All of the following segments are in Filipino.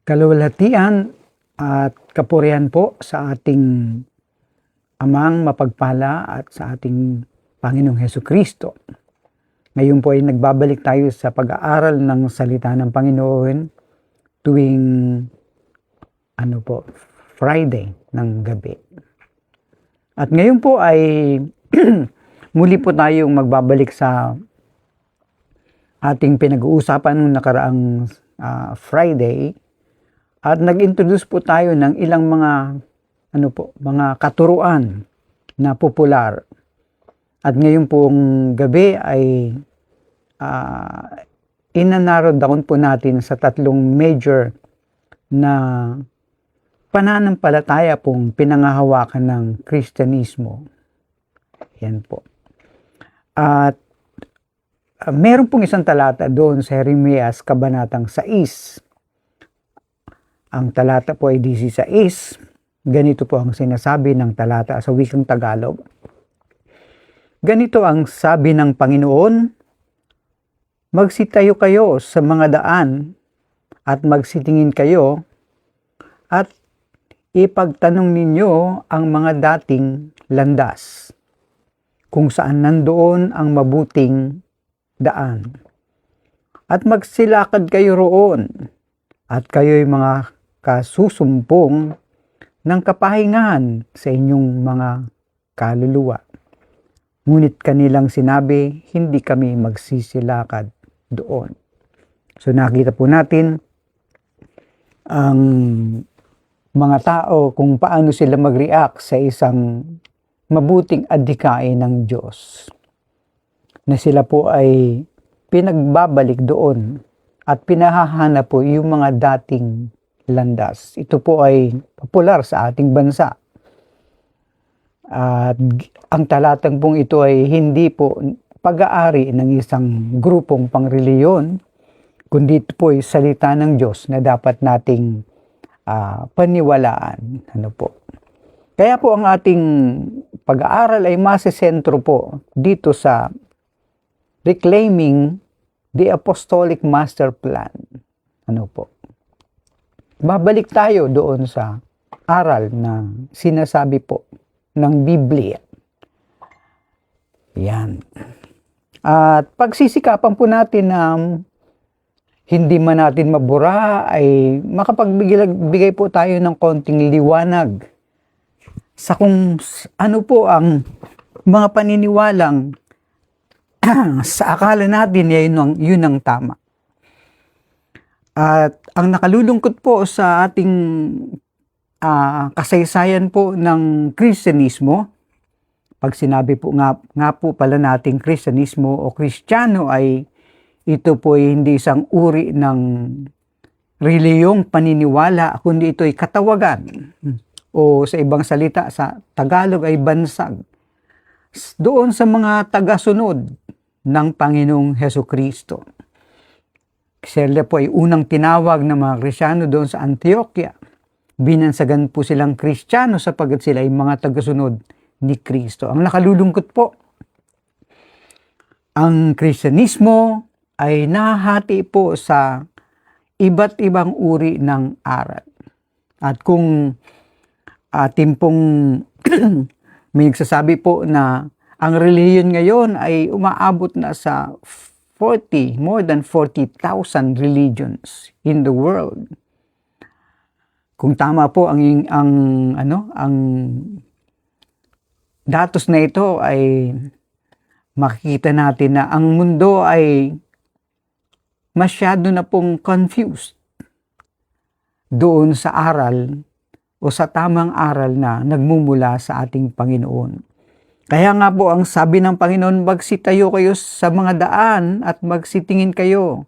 Kaluwalhatian at kapurihan po sa ating Amang mapagpala at sa ating Panginoong Hesukristo. Ngayon po ay nagbabalik tayo sa pag-aaral ng salita ng Panginoon tuwing Friday ng gabi. At ngayon po ay muli po tayong magbabalik sa ating pinag-uusapan nung nakaraang Friday. At nag-introduce po tayo ng ilang mga katuruan na popular. At ngayon pong gabi ay inanarrow down po natin sa tatlong major na pananampalataya pong pinangahawakan ng Kristyanismo. Yan po. At meron pong isang talata doon sa Jeremias Kabanatang 6. Ang talata po ay 16. Ganito po ang sinasabi ng talata sa wikang Tagalog. Ganito ang sabi ng Panginoon, magsitayo kayo sa mga daan at magsitingin kayo at ipagtanong ninyo ang mga dating landas, kung saan nandoon ang mabuting daan. At magsilakad kayo roon at kayo'y mga kasusumpong ng kapahingahan sa inyong mga kaluluwa. Ngunit kanilang sinabi, hindi kami magsisilakad doon. So nakita po natin ang mga tao kung paano sila mag-react sa isang mabuting adhikain ng Diyos. Na sila po ay pinagbabalik doon at pinahahanap po yung mga dating landas. Ito po ay popular sa ating bansa. At ang talatang pong ito ay hindi po pag-aari ng isang grupong pangreliyon, kundi ito po ay salita ng Diyos na dapat nating paniwalaan. Kaya po ang ating pag-aaral ay masesentro po dito sa reclaiming the Apostolic Master Plan. Babalik tayo doon sa aral na sinasabi po ng Biblia. Yan. At pagsisikapan po natin na hindi man natin mabura ay makapagbigay po tayo ng konting liwanag sa kung ano po ang mga paniniwalang sa akala natin yun ang tama. At ang nakalulungkot po sa ating kasaysayan po ng Kristyanismo, pag sinabi po nga po pala nating Kristyanismo o Kristiyano ay ito po ay hindi isang uri ng reliyong paniniwala, kundi ito ay katawagan o sa ibang salita sa Tagalog ay bansag doon sa mga tagasunod ng Panginoong Hesukristo. Sila po ay unang tinawag ng mga Kristiyano doon sa Antioquia. Binansagan po silang Kristiyano sapagkat sila ay mga tagasunod ni Kristo. Ang nakalulungkot po, ang Kristyanismo ay nahahati po sa iba't ibang uri ng aral. At kung ating pong may nagsasabi po na ang relihiyon ngayon ay umaabot na sa more than 40,000 religions in the world. Kung tama po ang datos na ito ay makikita natin na ang mundo ay masyado na pong confused doon sa aral o sa tamang aral na nagmumula sa ating Panginoon. Kaya nga po ang sabi ng Panginoon, magsitayo kayo sa mga daan at magsitingin kayo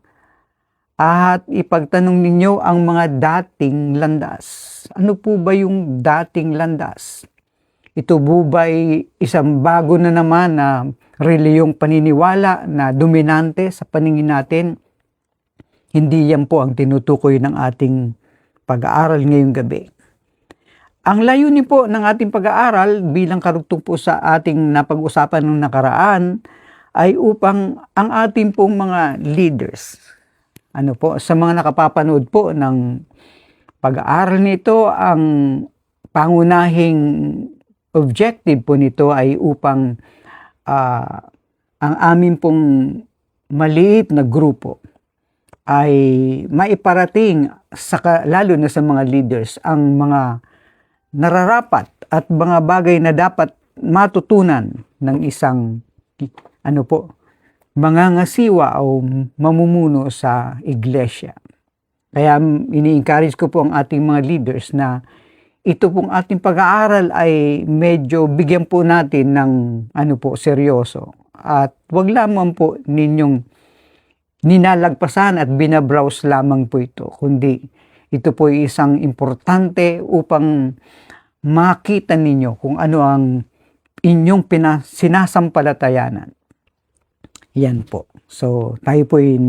at ipagtanong ninyo ang mga dating landas. Ano po ba yung dating landas? Ito po ba ay isang bago na naman na reliyong paniniwala na dominante sa paningin natin? Hindi yan po ang tinutukoy ng ating pag-aaral ngayong gabi. Ang layunin po ng ating pag-aaral bilang karugtong po sa ating napag-usapan ng nakaraan ay upang ang ating pong mga leaders, sa mga nakapapanood po ng pag-aaral nito, ang pangunahing objective po nito ay upang ang amin pong maliit na grupo ay maiparating lalo na sa mga leaders ang mga nararapat at mga bagay na dapat matutunan ng isang mangangasiwa o mamumuno sa iglesia. Kaya ini-encourage ko po ang ating mga leaders na ito pong ating pag-aaral ay medyo bigyan po natin ng seryoso. At wag lamang po ninyong ninalagpasan at binabrowse lamang po ito, kundi ito po ay isang importante upang makita ninyo kung ano ang inyong sinasampalatayanan. Yan po. So, tayo po ay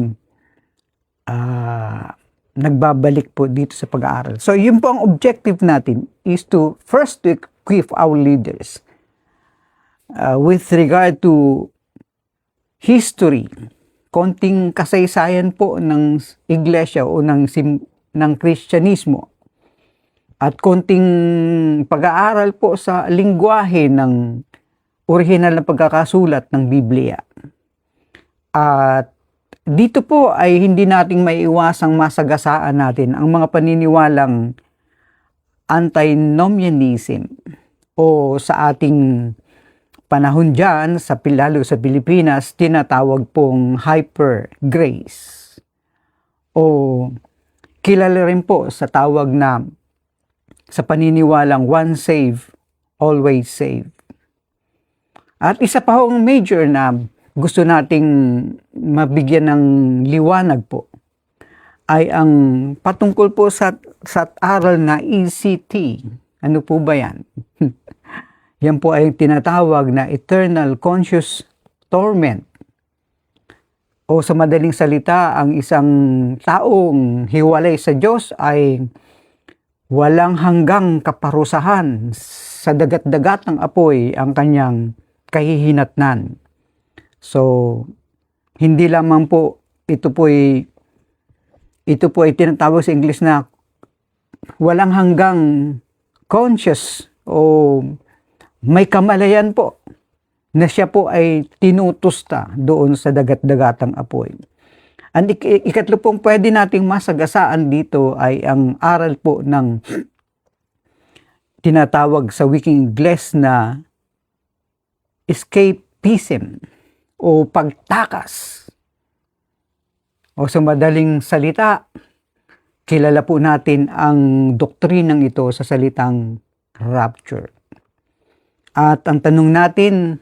nagbabalik po dito sa pag-aaral. So, yun po ang objective natin is to first to equip our leaders with regard to history, konting kasaysayan po ng iglesia o ng Kristyanismo at konting pag-aaral po sa lingwahe ng orihinal na pagkakasulat ng Biblia. At dito po ay hindi nating maiiwasang masagasaan natin ang mga paniniwalang antinomianism o sa ating panahon dyan, lalo sa Pilipinas, tinatawag pong hyper grace. O kilala rin po sa tawag na sa paniniwalang once saved, always saved. At isa pa hong major na gusto nating mabigyan ng liwanag po ay ang patungkol po sa aral na ECT. Ano po ba yan? Yan po ay tinatawag na Eternal Conscious Torment. O sa madaling salita, ang isang taong hiwalay sa Diyos ay walang hanggang kaparusahan, sa dagat-dagat ng apoy ang kanyang kahihinatnan. So, hindi lamang po ito po ay tinatawag sa English na walang hanggang conscious o may kamalayan po na siya po ay tinutusta doon sa dagat-dagatang apoy. Ang ikatlo pong pwede nating masagasaan dito ay ang aral po ng tinatawag sa wikang Ingles na escapism o pagtakas. O sa madaling salita, kilala po natin ang doktrinang ito sa salitang rapture. At ang tanong natin,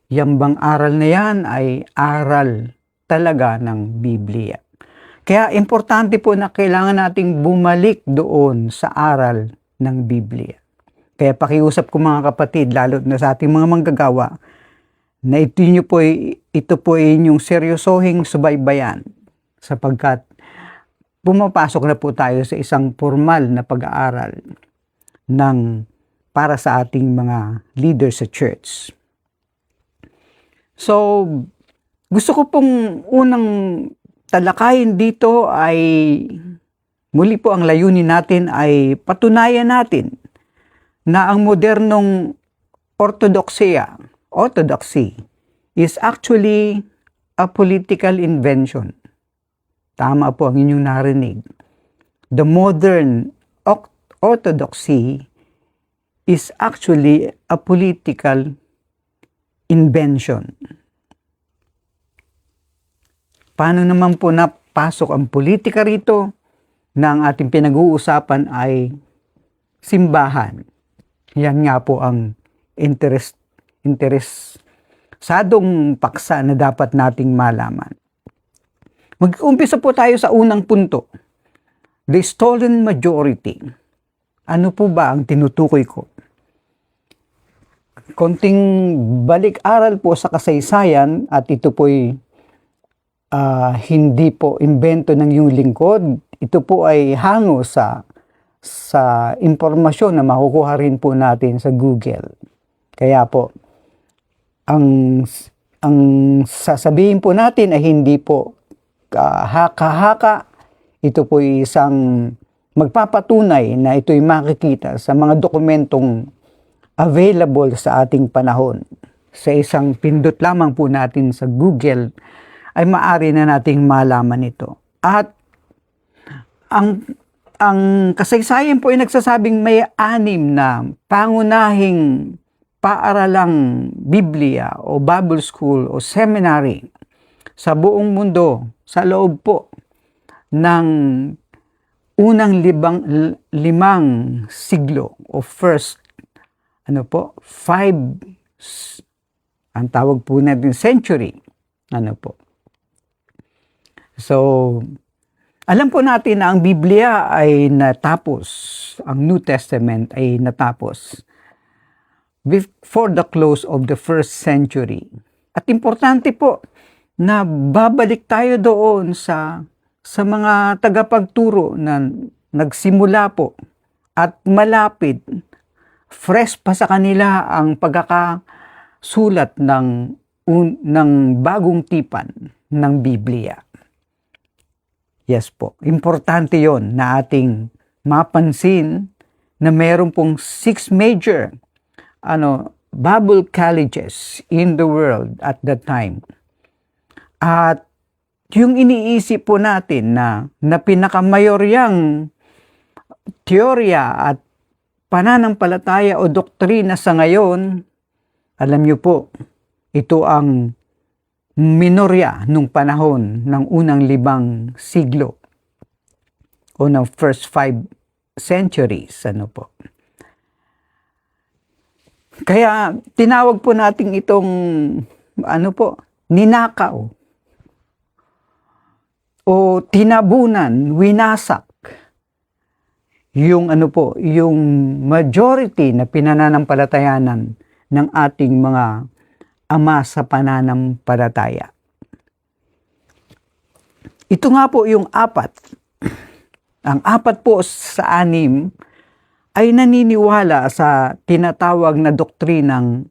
yung bang aral na yan ay aral talaga ng Biblia. Kaya importante po na kailangan nating bumalik doon sa aral ng Biblia. Kaya pakiusap ko mga kapatid, lalo na sa ating mga manggagawa, na ito po ay inyong seryosohing subaybayan sapagkat pumapasok na po tayo sa isang formal na pag-aaral para sa ating mga leaders sa church. So, gusto ko pong unang talakayin dito ay muli po ang layunin natin ay patunayan natin na ang modernong orthodoxy is actually a political invention. Tama po ang inyong narinig. The modern orthodoxy is actually a political invention. Paano naman po napasok ang politika rito na ang ating pinag-uusapan ay simbahan? Yan nga po ang interesadong paksa na dapat nating malaman. Mag-umpisa po tayo sa unang punto. The stolen majority. Ano po ba ang tinutukoy ko? Konting balik-aral po sa kasaysayan at ito po'y hindi po imbento ng iyong lingkod. Ito po ay hango sa impormasyon na makukuha rin po natin sa Google. Kaya po, ang sasabihin po natin ay hindi po haka-haka. Ito po isang magpapatunay na ito'y makikita sa mga dokumentong available sa ating panahon. Sa isang pindot lamang po natin sa Google ay maaari na nating malaman ito. At ang kasaysayan po ay nagsasabing may 6 na pangunahing paaralang Biblia o Bible School o Seminary sa buong mundo sa loob po ng unang 5 siglo o first 5 ang tawag po natin century. So, alam po natin na ang Biblia ay natapos, ang New Testament ay natapos before the close of the first century. At importante po na babalik tayo doon sa mga tagapagturo na nagsimula po at malapit, fresh pa sa kanila ang pagkakasulat ng bagong tipan ng Biblia. Yes po, importante yon na ating mapansin na meron pong 6 major Bible colleges in the world at that time. At yung iniisip po natin na pinakamayoryang teorya at pananampalataya o doktrina sa ngayon, alam niyo po, ito ang minorya nung panahon ng unang 5 siglo o ng first 5 centuries. Kaya tinawag po natin itong ninakaw o tinabunan, winasak yung yung majority na pinananampalatayanan ng ating mga ama sa pananampalataya. Ito nga po yung 4. Ang 4 po sa 6 ay naniniwala sa tinatawag na doktrinang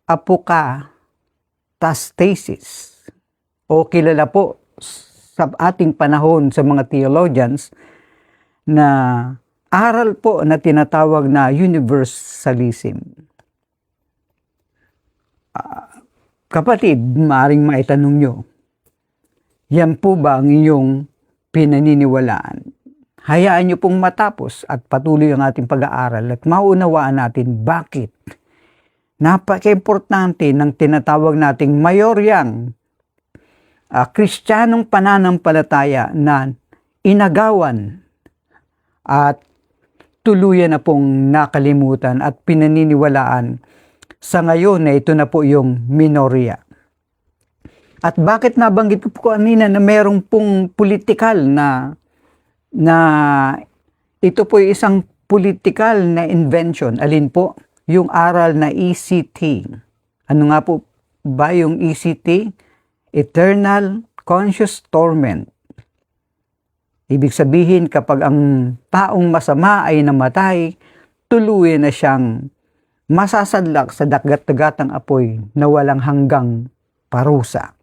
apokatastasis o kilala po sa ating panahon sa mga theologians na aral po na tinatawag na universalism. Kapatid, maaaring maitanong nyo, yan po ba ang inyong pinaniniwalaan? Hayaan nyo pong matapos at patuloy ang ating pag-aaral at maunawaan natin bakit napaka-importante ng tinatawag nating mayoryang Kristiyanong pananampalataya na inagawan at tuluyan na pong nakalimutan at pinaniniwalaan sa ngayon na ito na po yung minorya. At bakit nabanggit ko po kanina na merong pong politikal na ito po yung isang political na invention. Alin po? Yung aral na ECT. Ano nga po ba yung ECT? Eternal Conscious Torment. Ibig sabihin kapag ang taong masama ay namatay, tuluyan na siyang masasadlak sa dagat-dagatang apoy na walang hanggang parusa.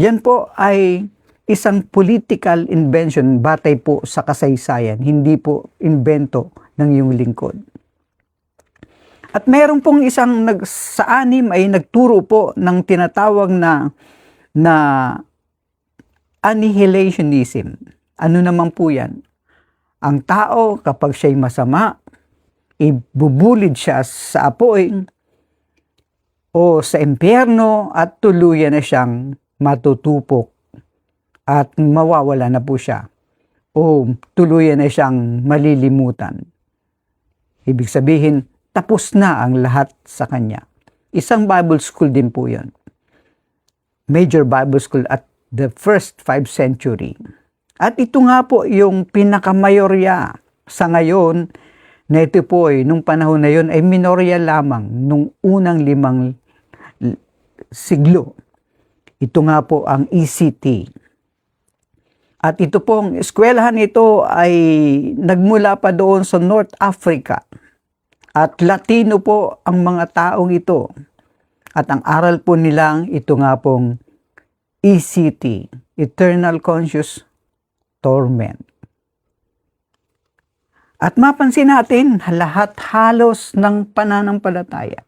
Yan po ay isang political invention batay po sa kasaysayan, hindi po invento ng iyong lingkod. At meron pong isang sa 6 ay nagturo po ng tinatawag na annihilationism. Ano naman po yan? Ang tao kapag siya'y masama, ibubulid siya sa apoy o sa impyerno at tuluyan na siyang matutupok at mawawala na po siya o tuluyan na siyang malilimutan. Ibig sabihin, tapos na ang lahat sa kanya. Isang Bible school din po yun. Major Bible school at the first 5 century. At ito nga po yung pinakamayorya sa ngayon na ito po ay nung panahon na yun ay minorya lamang nung unang 5 siglo. Ito nga po ang ECT. At ito pong eskwelahan ito ay nagmula pa doon sa North Africa. At Latino po ang mga taong ito. At ang aral po nilang ito nga pong ECT, Eternal Conscious Torment. At mapansin natin, lahat halos ng pananampalataya,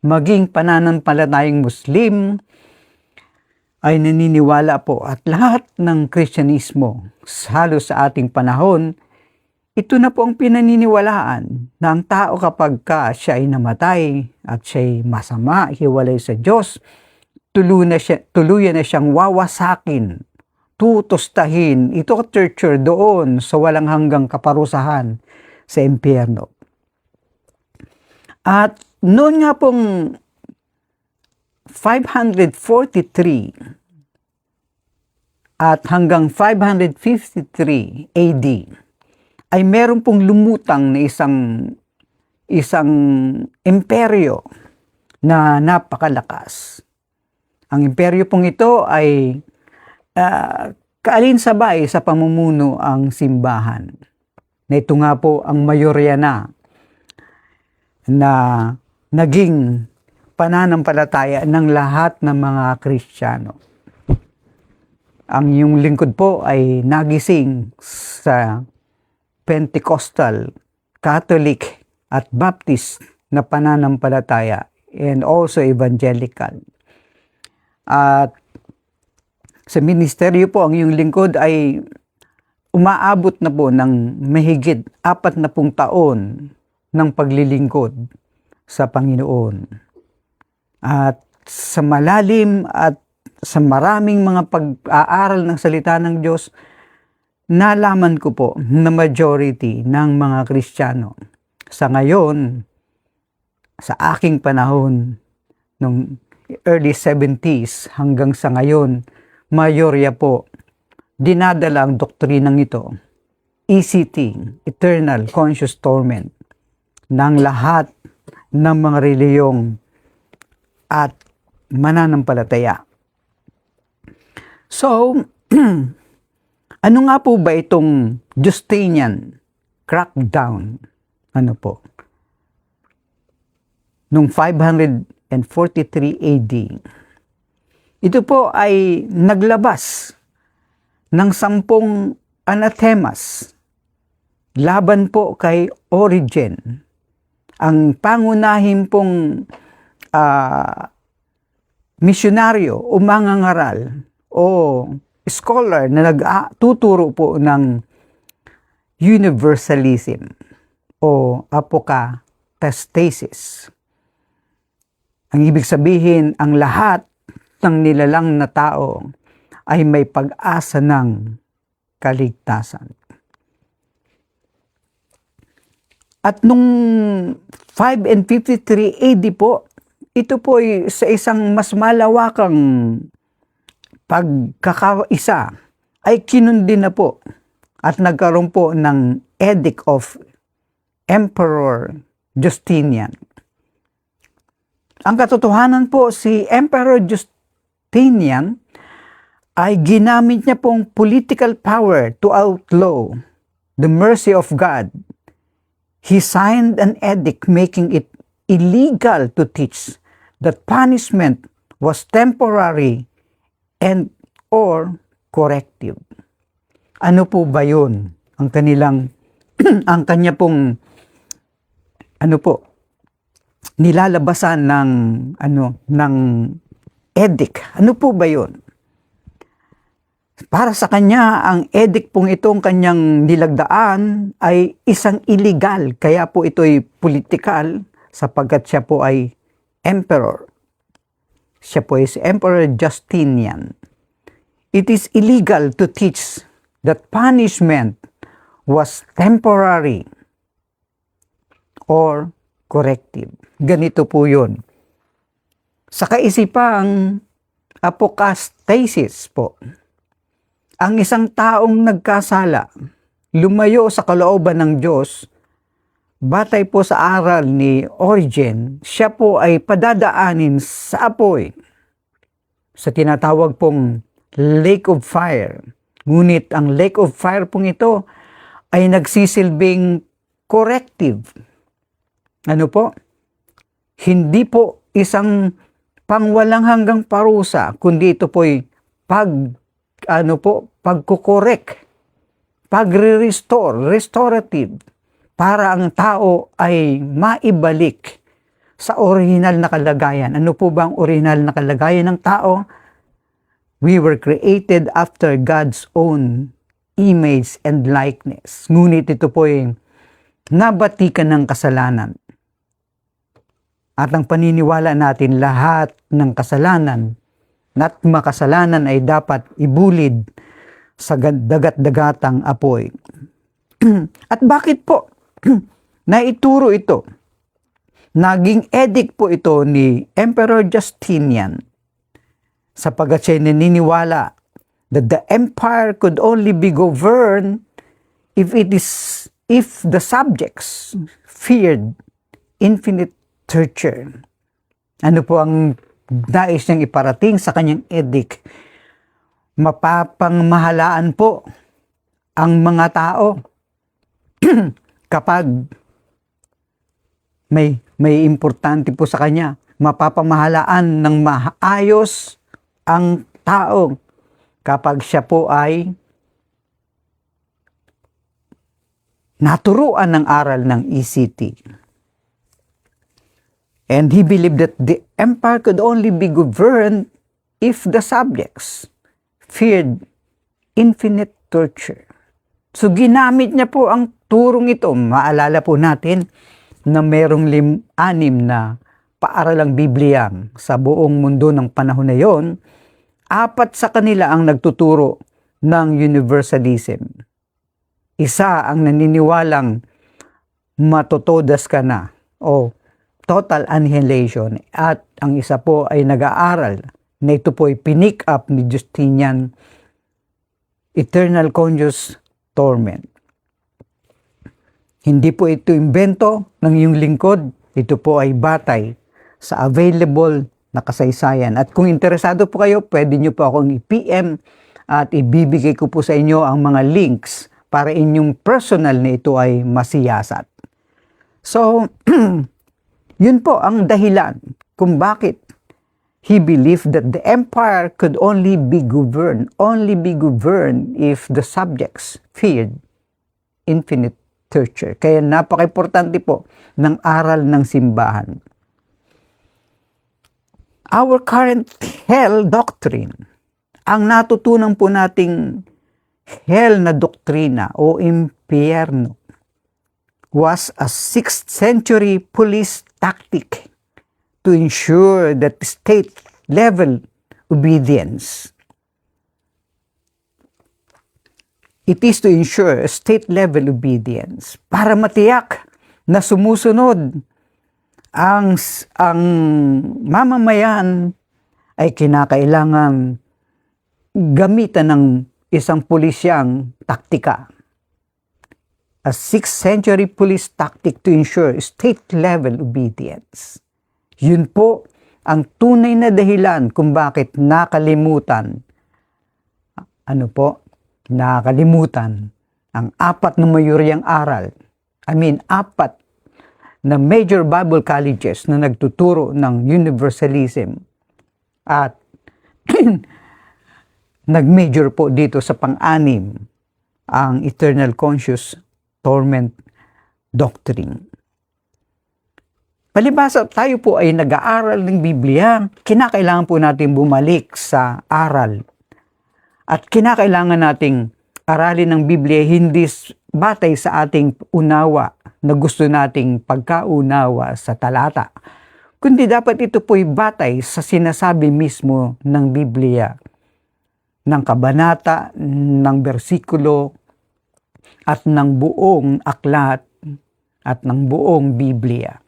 maging pananampalatayang Muslim, ay naniniwala po at lahat ng Kristyanismo, halos sa ating panahon, ito na po ang pinaniniwalaan na ang tao kapag siya ay namatay at siya ay masama, hiwalay sa Diyos, tuluyan na siyang wawasakin, tutustahin, ito torture doon sa walang hanggang kaparusahan sa impyerno. At noon nga pong 543 at hanggang 553 AD ay meron pong lumutang na isang imperyo na napakalakas. Ang imperyo pong ito ay kaalinsabay sa pamumuno ang simbahan. Na ito nga po ang mayorya na naging pananampalataya ng lahat ng mga Kristiyano. Ang iyong lingkod po ay nagising sa Pentecostal, Catholic at Baptist na pananampalataya and also evangelical. At sa ministeryo po, ang iyong lingkod ay umaabot na po ng mahigit 40 taon ng paglilingkod sa Panginoon. At sa malalim at sa maraming mga pag-aaral ng salita ng Diyos, nalaman ko po na majority ng mga Kristiyano sa ngayon, sa aking panahon, nung early 70s hanggang sa ngayon, mayorya po, dinadala ang doktrinang ito, ECT, Eternal Conscious Torment, ng lahat ng mga reliyong at mananampalataya. So, ano nga po ba itong Justinian crackdown? Ano po? Noong 543 AD. Ito po ay naglabas ng 10 anathemas laban po kay Origen. Ang pangunahin pong misyonaryo o mangangaral o scholar na nagtuturo po ng universalism o apokatastasis. Ang ibig sabihin, ang lahat ng nilalang na tao ay may pag-asa ng kaligtasan. At nung 5 and 53 AD po, ito po ay sa isang mas malawakang pagkakaisa ay kinundin na po at nagkaroon po ng Edict of Emperor Justinian. Ang katotohanan po, si Emperor Justinian ay ginamit niya pong political power to outlaw the mercy of God. He signed an edict making it illegal to teach that punishment was temporary and or corrective. Ano po ba yun? Ang kanilang, ang kanya pong, nilalabasan ng edict. Ano po ba yun? Para sa kanya, ang edict pong itong kanyang nilagdaan ay isang illegal. Kaya po ito'y political sapagkat siya po ay emperor. Siya po ay si Emperor Justinian. It is illegal to teach that punishment was temporary or corrective. Ganito po yun. Sa kaisipang apocastasis po, ang isang taong nagkasala, lumayo sa kalooban ng Diyos, batay po sa aral ni Origen, siya po ay padadaanin sa apoy, sa tinatawag pong Lake of Fire. Ngunit ang Lake of Fire pong ito ay nagsisilbing corrective. Ano po? Hindi po isang pangwalang hanggang parusa, kundi ito po'y pagkukorek, pagre-restore, restorative, para ang tao ay maibalik sa original na kalagayan. Ano po ba ang original na kalagayan ng tao? We were created after God's own image and likeness. Ngunit ito po ay nabatikan ng kasalanan. At ang paniniwala natin, lahat ng kasalanan at makasalanan ay dapat ibulid sa dagat-dagatang apoy. At bakit po naituro ito? Naging edict po ito ni Emperor Justinian sapagkat siya naniniwala that the empire could only be governed if the subjects feared infinite torture. Ano po ang nais niyang iparating sa kanyang edict? Mapapangmahalaan po ang mga tao kapag may importante po sa kanya. Mapapamahalaan ng maayos ang tao kapag siya po ay naturuan ng aral ng ECT. And he believed that the empire could only be governed if the subjects feared infinite torture. So ginamit niya po ang turong ito. Maalala po natin na merong 6 na paaralang Biblia sa buong mundo ng panahon na yon. 4 sa kanila ang nagtuturo ng universalism. Isa ang naniniwalang matotodas ka na o total annihilation, at ang isa po ay nag-aaral na ito po ay pinick up ni Justinian, eternal conscious torment. Hindi po ito imbento ng iyong lingkod, ito po ay batay sa available na kasaysayan. At kung interesado po kayo, pwede nyo po akong i-PM at ibibigay ko po sa inyo ang mga links para inyong personal na ito ay masiyasat. So, yun po ang dahilan kung bakit he believed that the empire could only be governed if the subjects feared infinite torture. Kaya napaka-importante po ng aral ng simbahan. Our current hell doctrine, ang natutunan po nating hell na doktrina o impyerno, was a 6th century police tactic to ensure that state-level obedience. It is to ensure state-level obedience para matiyak na sumusunod ang mamamayan ay kinakailangan gamitan ng isang pulisyang taktika. A 6th century police tactic to ensure state-level obedience. Yun po ang tunay na dahilan kung bakit nakalimutan ang 4 na mayoryang aral. 4 na major Bible colleges na nagtuturo ng universalism at nag-major po dito sa pang-6 ang eternal conscious torment doctrine. Palibhasa, tayo po ay nag-aaral ng Biblia, kinakailangan po natin bumalik sa aral. At kinakailangan nating aralin ng Biblia hindi batay sa ating unawa na gusto nating pagkaunawa sa talata, kundi dapat ito po'y batay sa sinasabi mismo ng Biblia, ng kabanata, ng bersikulo, at ng buong aklat at ng buong Biblia.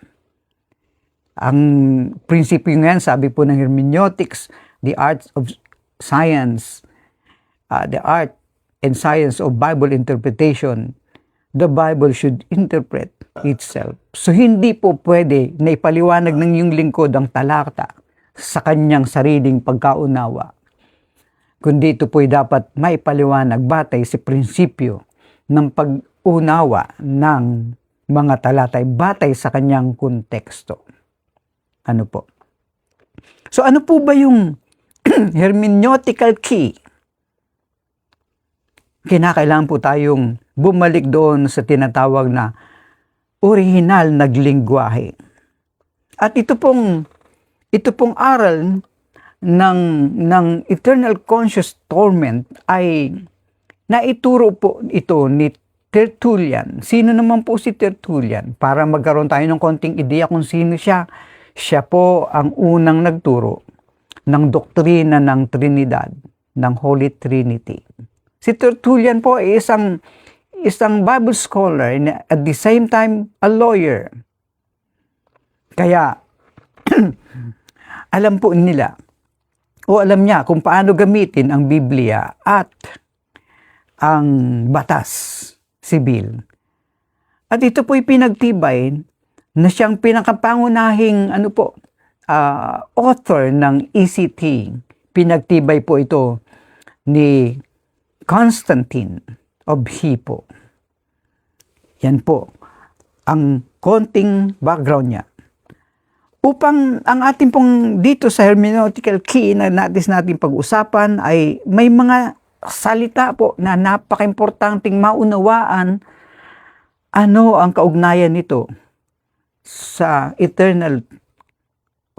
Ang prinsipyo ngayon, sabi po ng hermeneutics, the art and science of Bible interpretation, the Bible should interpret itself. So hindi po pwede na ipaliwanag ng iyong lingkod ang talata sa kanyang sariling pagkaunawa, kundi ito po'y dapat maipaliwanag batay sa prinsipyo ng pag-unawa ng mga talata batay sa kanyang konteksto. So ano po ba yung hermeneutical key? Kinakailangan po tayong bumalik doon sa tinatawag na orihinal na lingwahe. At ito pong aral ng eternal conscious torment ay naituro po ito ni Tertullian. Sino naman po si Tertullian? Para magkaroon tayo ng konting ideya kung sino siya. Siya po ang unang nagturo ng doktrina ng Trinidad, ng Holy Trinity. Si Tertullian po ay isang Bible scholar and at the same time a lawyer. Kaya alam po nila o alam niya kung paano gamitin ang Biblia at ang batas sibil. At ito po'y pinagtibay na siyang pinakapangunahing author ng ECT. Pinagtibay po ito ni Constantine of Hippo. Yan po ang konting background niya. Upang ang ating pong dito sa hermeneutical key na natin pag-usapan ay may mga salita po na napaka-importanting maunawaan ano ang kaugnayan nito sa eternal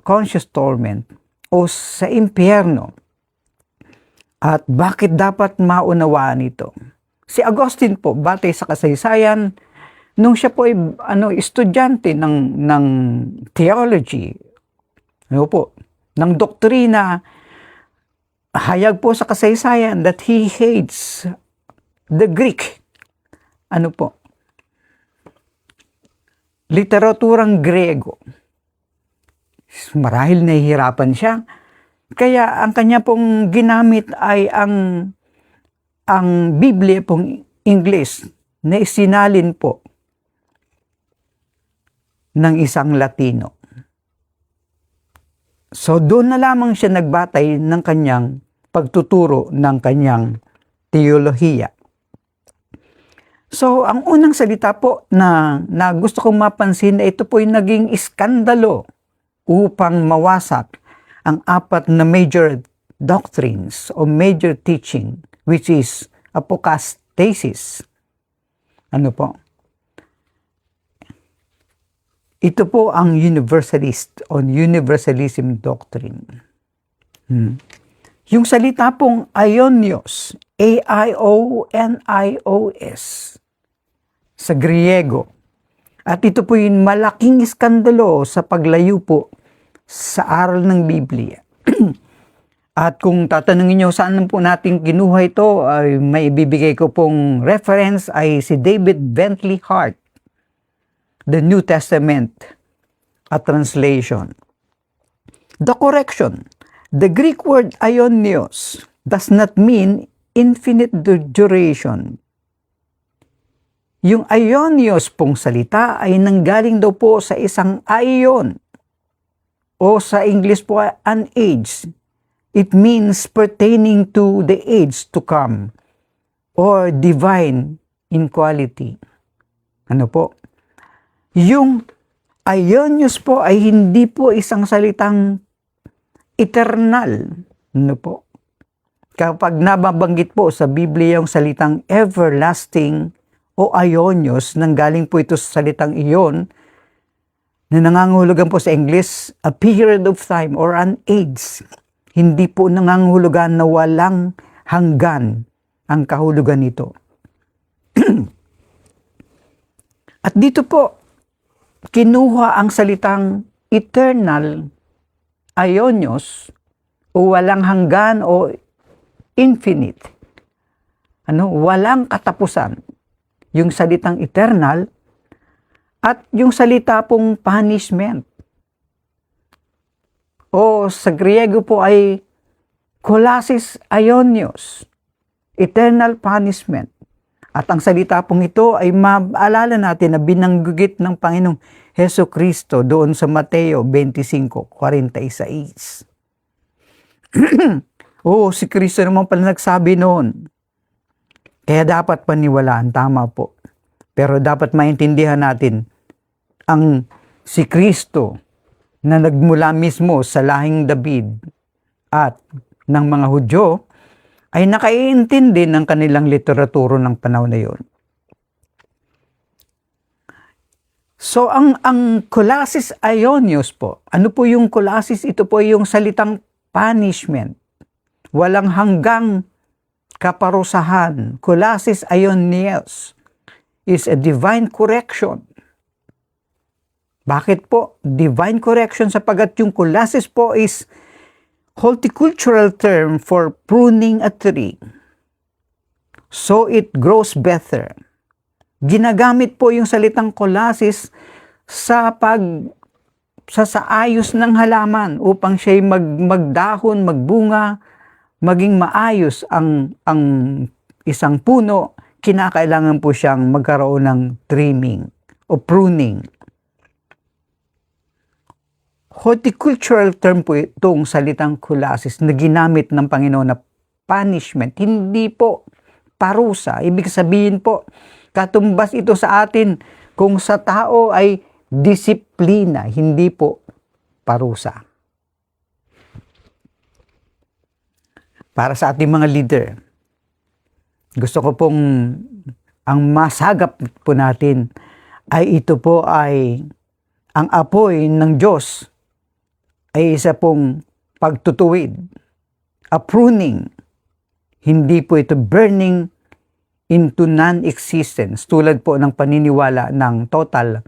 conscious torment o sa impyerno at bakit dapat maunawaan ito. Si Augustine po, batay sa kasaysayan, nung siya po ay estudyante ng theology, ng doktrina, hayag po sa kasaysayan that he hates the Greek. Literaturang Grego. Marahil nahihirapan siya. Kaya ang kanya pong ginamit ay ang Biblia pong English na isinalin po ng isang Latino. So doon na lamang siya nagbatay ng kanyang pagtuturo ng kanyang teolohiya. So ang unang salita po na gusto kong mapansin na ito po ay naging iskandalo upang mawasak ang apat na major doctrines o major teaching which is apocastasis. Ito po ang universalist o universalism doctrine. Yung salita pong aionios, A-I-O-N-I-O-S, sa Griego. At ito po yung malaking iskandalo sa paglayo po sa aral ng Biblia. At kung tatanungin nyo saan po natin kinuha ito, ay may ibibigay ko pong reference ay si David Bentley Hart, The New Testament, a translation. The correction. The Greek word aionios does not mean infinite duration. Yung aionios pong salita ay nanggaling daw po sa isang aion o sa English po an age. It means pertaining to the age to come or divine in quality. Yung aionios po ay hindi po isang salitang eternal. Kapag nababanggit po sa Biblia yung salitang everlasting o aionios, nanggaling po ito sa salitang iyon na nangangahulugan po sa English, a period of time or an age. Hindi po nangangahulugan na walang hanggan ang kahulugan nito. At dito po, kinuha ang salitang eternal, aionios, o walang hanggan o infinite. Walang katapusan. Yung salitang eternal at yung salita pong punishment. O sa Griego po ay kolasis aionios, eternal punishment. At ang salita pong ito ay maalala natin na binanggit ng Panginoong Heso Kristo doon sa Mateo 25:46. Si Kristo naman pala nagsabi noon. Kaya dapat paniwalaan, tama po. Pero dapat maintindihan natin ang si Kristo na nagmula mismo sa lahing David at ng mga Hudyo ay nakaiintindi ng kanilang literaturo ng panahon na yon. So, ang kolasis aionios po, ano po yung kolasis? Ito po yung salitang punishment. Walang hanggang kaparusahan. Kolasis aionios is a divine correction. Bakit po? Divine correction sapagkat yung kolasis po is horticultural term for pruning a tree so it grows better. Ginagamit po yung salitang kolasis sa saayos ng halaman upang siya'y magdahon, magbunga, maging maayos ang isang puno. Kinakailangan po siyang magkaroon ng trimming o pruning. Horticultural term po itong salitang kolasis na ginamit ng Panginoon na punishment, hindi po parusa. Ibig sabihin po, katumbas ito sa atin kung sa tao ay disiplina, hindi po parusa. Para sa ating mga leader, gusto ko pong ang masagap po natin ay ito po ay ang apoy ng Diyos ay isa pong pagtutuwid, a pruning. Hindi po ito burning into non-existence tulad po ng paniniwala ng total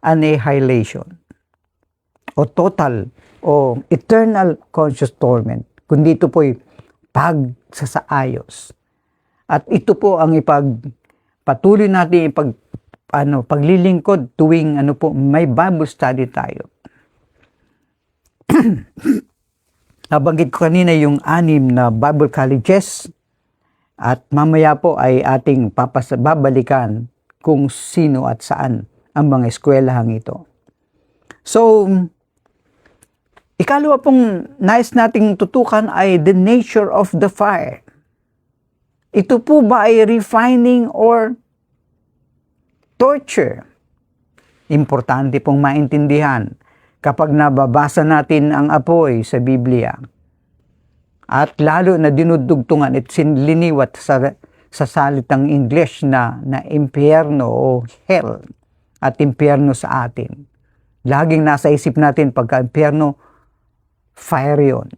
annihilation o total o eternal conscious torment. Kundi ito po ay pagsasaayos. At ito po ang patuloy natin paglilingkod tuwing may Bible study tayo. Nabanggit ko kanina yung 6 na Bible colleges at mamaya po ay ating babalikan kung sino at saan ang mga eskwelahang ito. So, ikalawa pong nais nating tutukan ay the nature of the fire. Ito po ba ay refining or torture? Importante pong maintindihan kapag nababasa natin ang apoy sa Biblia. At lalo na dinudugtungan at sinliniwat sa salitang English na impyerno o hell at impyerno sa atin. Laging nasa isip natin pagka impyerno, fire yun.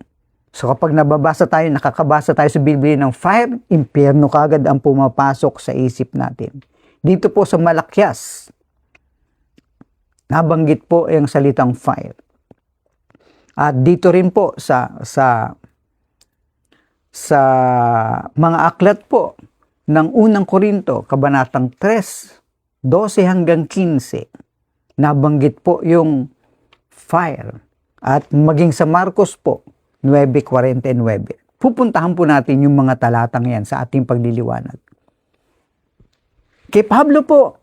So kapag nakakabasa tayo sa Biblia ng fire, impyerno kagad ang pumapasok sa isip natin. Dito po sa Malakyas, nabanggit po ang salitang fire. At dito rin po sa mga aklat po ng unang Korinto, kabanatang 3, 12 hanggang 15, nabanggit po yung fire. At maging sa Marcos po, 9:49. Pupuntahan po natin yung mga talatang yan sa ating pagliliwanag. Kay Pablo po,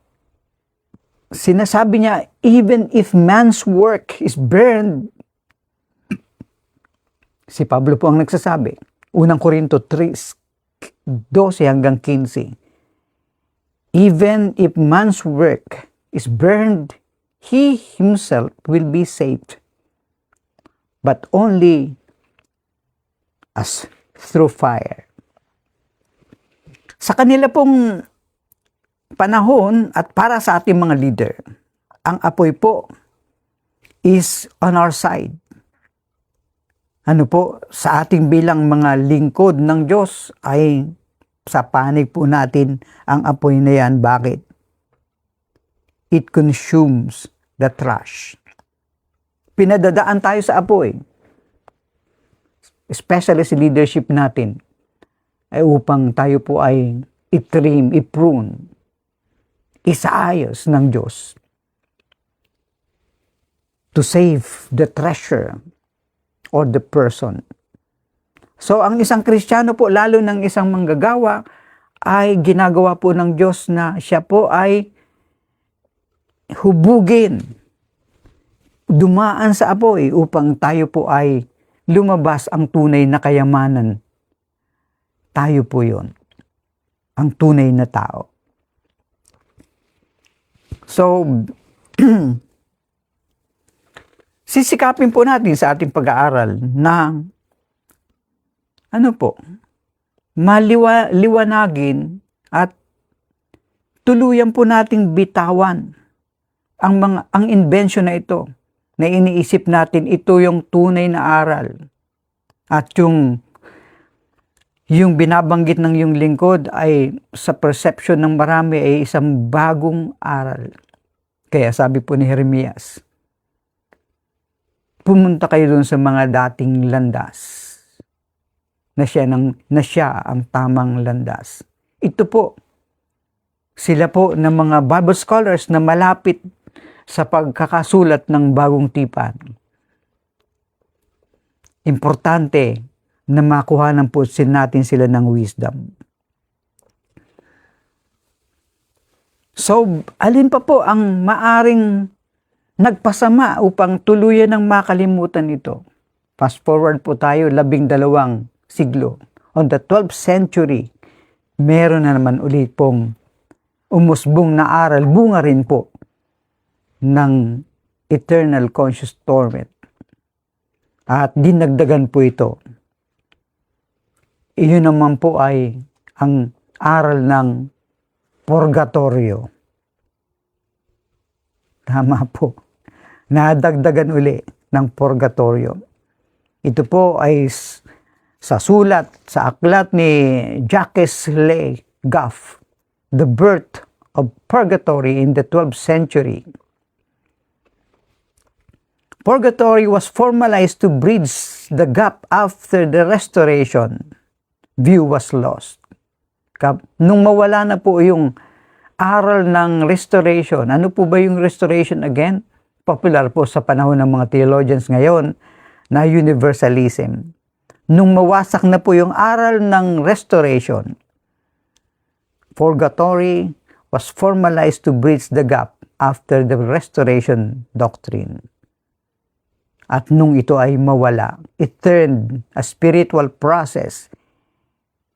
sinasabi niya, even if man's work is burned, si Pablo po ang nagsasabi, unang Korinto 3:12 hanggang 15. Even if man's work is burned, he himself will be saved, but only as through fire. Sa kanila pong panahon at para sa ating mga leader, ang apoy po is on our side. Sa ating bilang mga lingkod ng Diyos ay sa panig po natin ang apoy na yan. Bakit? It consumes the trash. Pinadadaan tayo sa apoy. Especially sa leadership natin ay upang tayo po ay i-trim, i-prune, isaayos ng Diyos to save the treasure or the person. So, ang isang Kristiyano po, lalo ng isang manggagawa, ay ginagawa po ng Diyos na siya po ay hubugin, dumaan sa apoy upang tayo po ay lumabas ang tunay na kayamanan. Tayo po yon, ang tunay na tao. So, sisikapin po natin sa ating pag-aaral na liwanagin at tuluyan po nating bitawan ang invention na ito, na iniisip natin, ito yung tunay na aral. At yung binabanggit ng yung lingkod ay sa perception ng marami ay isang bagong aral. Kaya sabi po ni Jeremias, pumunta kayo dun sa mga dating landas na siya ang tamang landas. Ito po, sila po ng mga Bible scholars na malapit sa pagkakasulat ng bagong tipan. Importante na makuhanan po natin sila ng wisdom. So, alin pa po ang maaring nagpasama upang tuluyan ng makalimutan ito? Fast forward po tayo, 12 siglo. On the 12th century, meron na naman ulit pong umusbong na aral, bunga rin po ng eternal conscious torment. At dinagdagan po ito. Iyon naman po ay ang aral ng purgatorio. Tama po. Nadagdagan uli ng purgatorio. Ito po ay sa sulat, sa aklat ni Jacques Le Goff, The Birth of Purgatory in the 12th Century. Purgatory was formalized to bridge the gap after the Restoration. View was lost. Nung mawala na po yung aral ng Restoration, ano po ba yung Restoration again? Popular po sa panahon ng mga theologians ngayon na universalism. Nung mawasak na po yung aral ng Restoration, Purgatory was formalized to bridge the gap after the Restoration doctrine. At nung ito ay mawala, it turned a spiritual process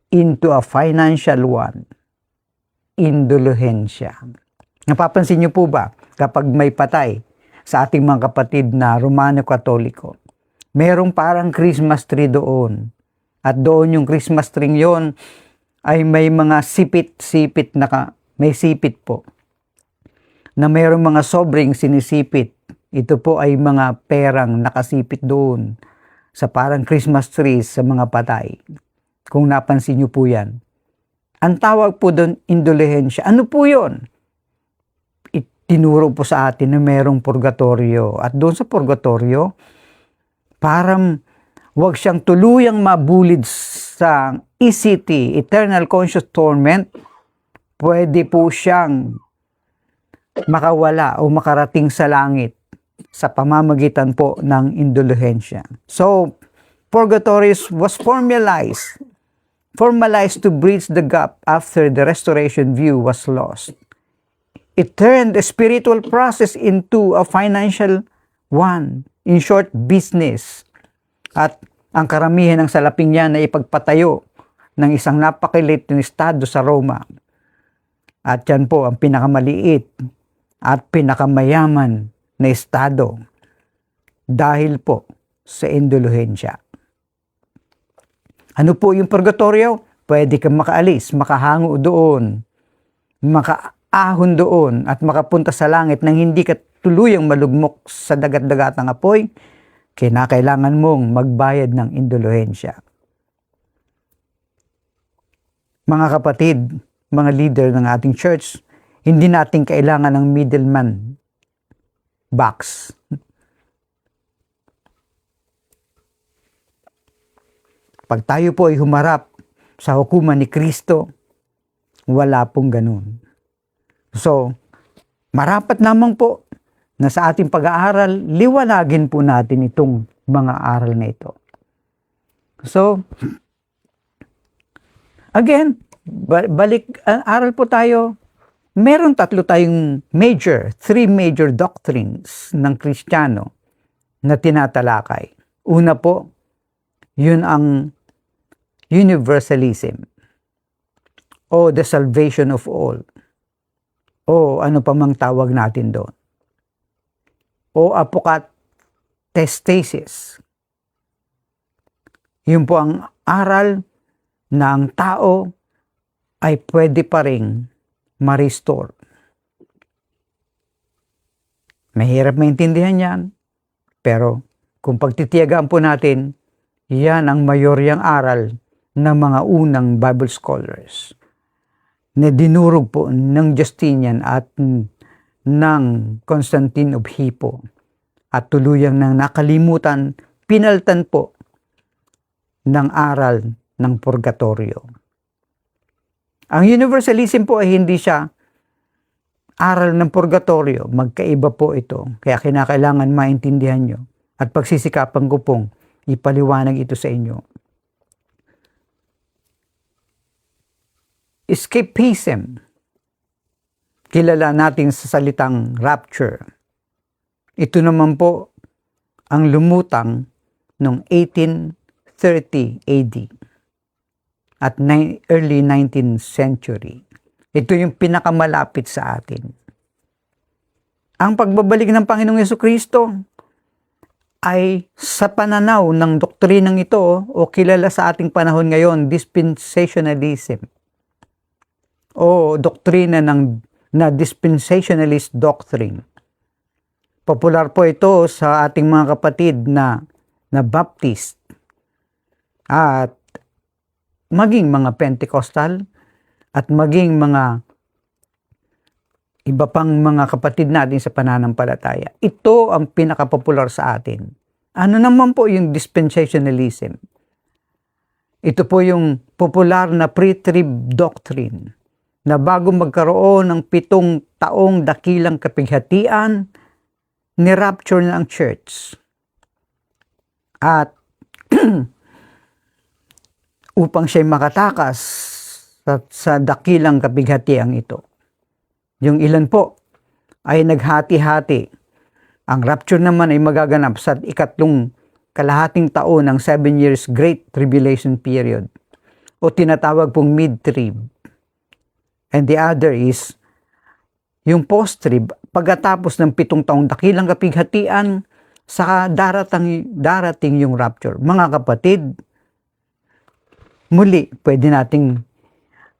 into a financial one, indulhensya. Napapansin niyo po ba, kapag may patay sa ating mga kapatid na Romano Katoliko, merong parang Christmas tree doon. At doon yung Christmas tree yon ay may mga sipit-sipit may sipit po. Na merong mga sobrang sinisipit. Ito po ay mga perang nakasipit doon sa parang Christmas trees sa mga patay. Kung napansin niyo po yan. Ang tawag po doon, indulhensya. Ano po yun? Itinuro po sa atin na merong purgatorio. At doon sa purgatorio, parang wag siyang tuluyang mabulid sa ECT, Eternal Conscious Torment, pwede po siyang makawala o makarating sa langit sa pamamagitan po ng indulhensya. So, purgatory was formalized to bridge the gap after the Restoration view was lost. It turned the spiritual process into a financial one. In short, business. At ang karamihan ng salaping yan na ipagpatayo ng isang napakaliit na estado sa Roma. At yan po ang pinakamaliit at pinakamayaman na estado dahil po sa indulhensya. Ano po yung purgatorio? Pwede kang makaalis, makahango doon, makaahon doon at makapunta sa langit nang hindi ka tuluyang malugmok sa dagat-dagatang apoy. Kinakailangan mong magbayad ng indulhensya. Mga kapatid, mga leader ng ating church, hindi natin kailangan ng middleman box. Pag tayo po ay humarap sa hukuman ni Kristo, wala pong ganun. So, marapat naman po na sa ating pag-aaral, liwanagin po natin itong mga aral na ito. So, again, aral po tayo. Meron tayong three major doctrines ng Kristiyano na tinatalakay. Una po, yun ang universalism o the salvation of all o ano pa mang tawag natin doon. O apokatastasis. Yun po ang aral na ang tao ay pwede pa ring ma-restore. Mahirap maintindihan yan. Pero kung pagtitiyagaan po natin, yan ang mayoryang aral ng mga unang Bible scholars na dinurog po ng Justinian at ng Constantine of Hippo at tuluyang nang nakalimutan, pinaltan po ng aral ng purgatorio. Ang universalism po ay hindi siya aral ng purgatorio, magkaiba po ito. Kaya kinakailangan maintindihan nyo at pagsisikapan ko pong ipaliwanag ito sa inyo. Escapism, kilala natin sa salitang rapture. Ito naman po ang lumutang noong 1830 AD at early 19th century. Ito yung pinakamalapit sa atin. Ang pagbabalik ng Panginoong Jesucristo ay sa pananaw ng doktrinang ito o kilala sa ating panahon ngayon, dispensationalism o doktrina na dispensationalist doctrine. Popular po ito sa ating mga kapatid na Baptist at maging mga Pentecostal at maging mga iba pang mga kapatid natin sa pananampalataya. Ito ang pinakapopular sa atin. Ano naman po yung dispensationalism? Ito po yung popular na pre-trib doctrine na bago magkaroon ng 7 taong dakilang kapighatian, ni-rapture na ang church. At upang siya'y makatakas sa dakilang kapighatiang ito. Yung ilan po ay naghati-hati. Ang rapture naman ay magaganap sa ikatlong kalahating taon ng 7 years Great Tribulation period o tinatawag pong mid-trib. And the other is yung post-trib, pagkatapos ng 7 taong dakilang kapighatian, saka darating yung rapture. Mga kapatid, muli pwede nating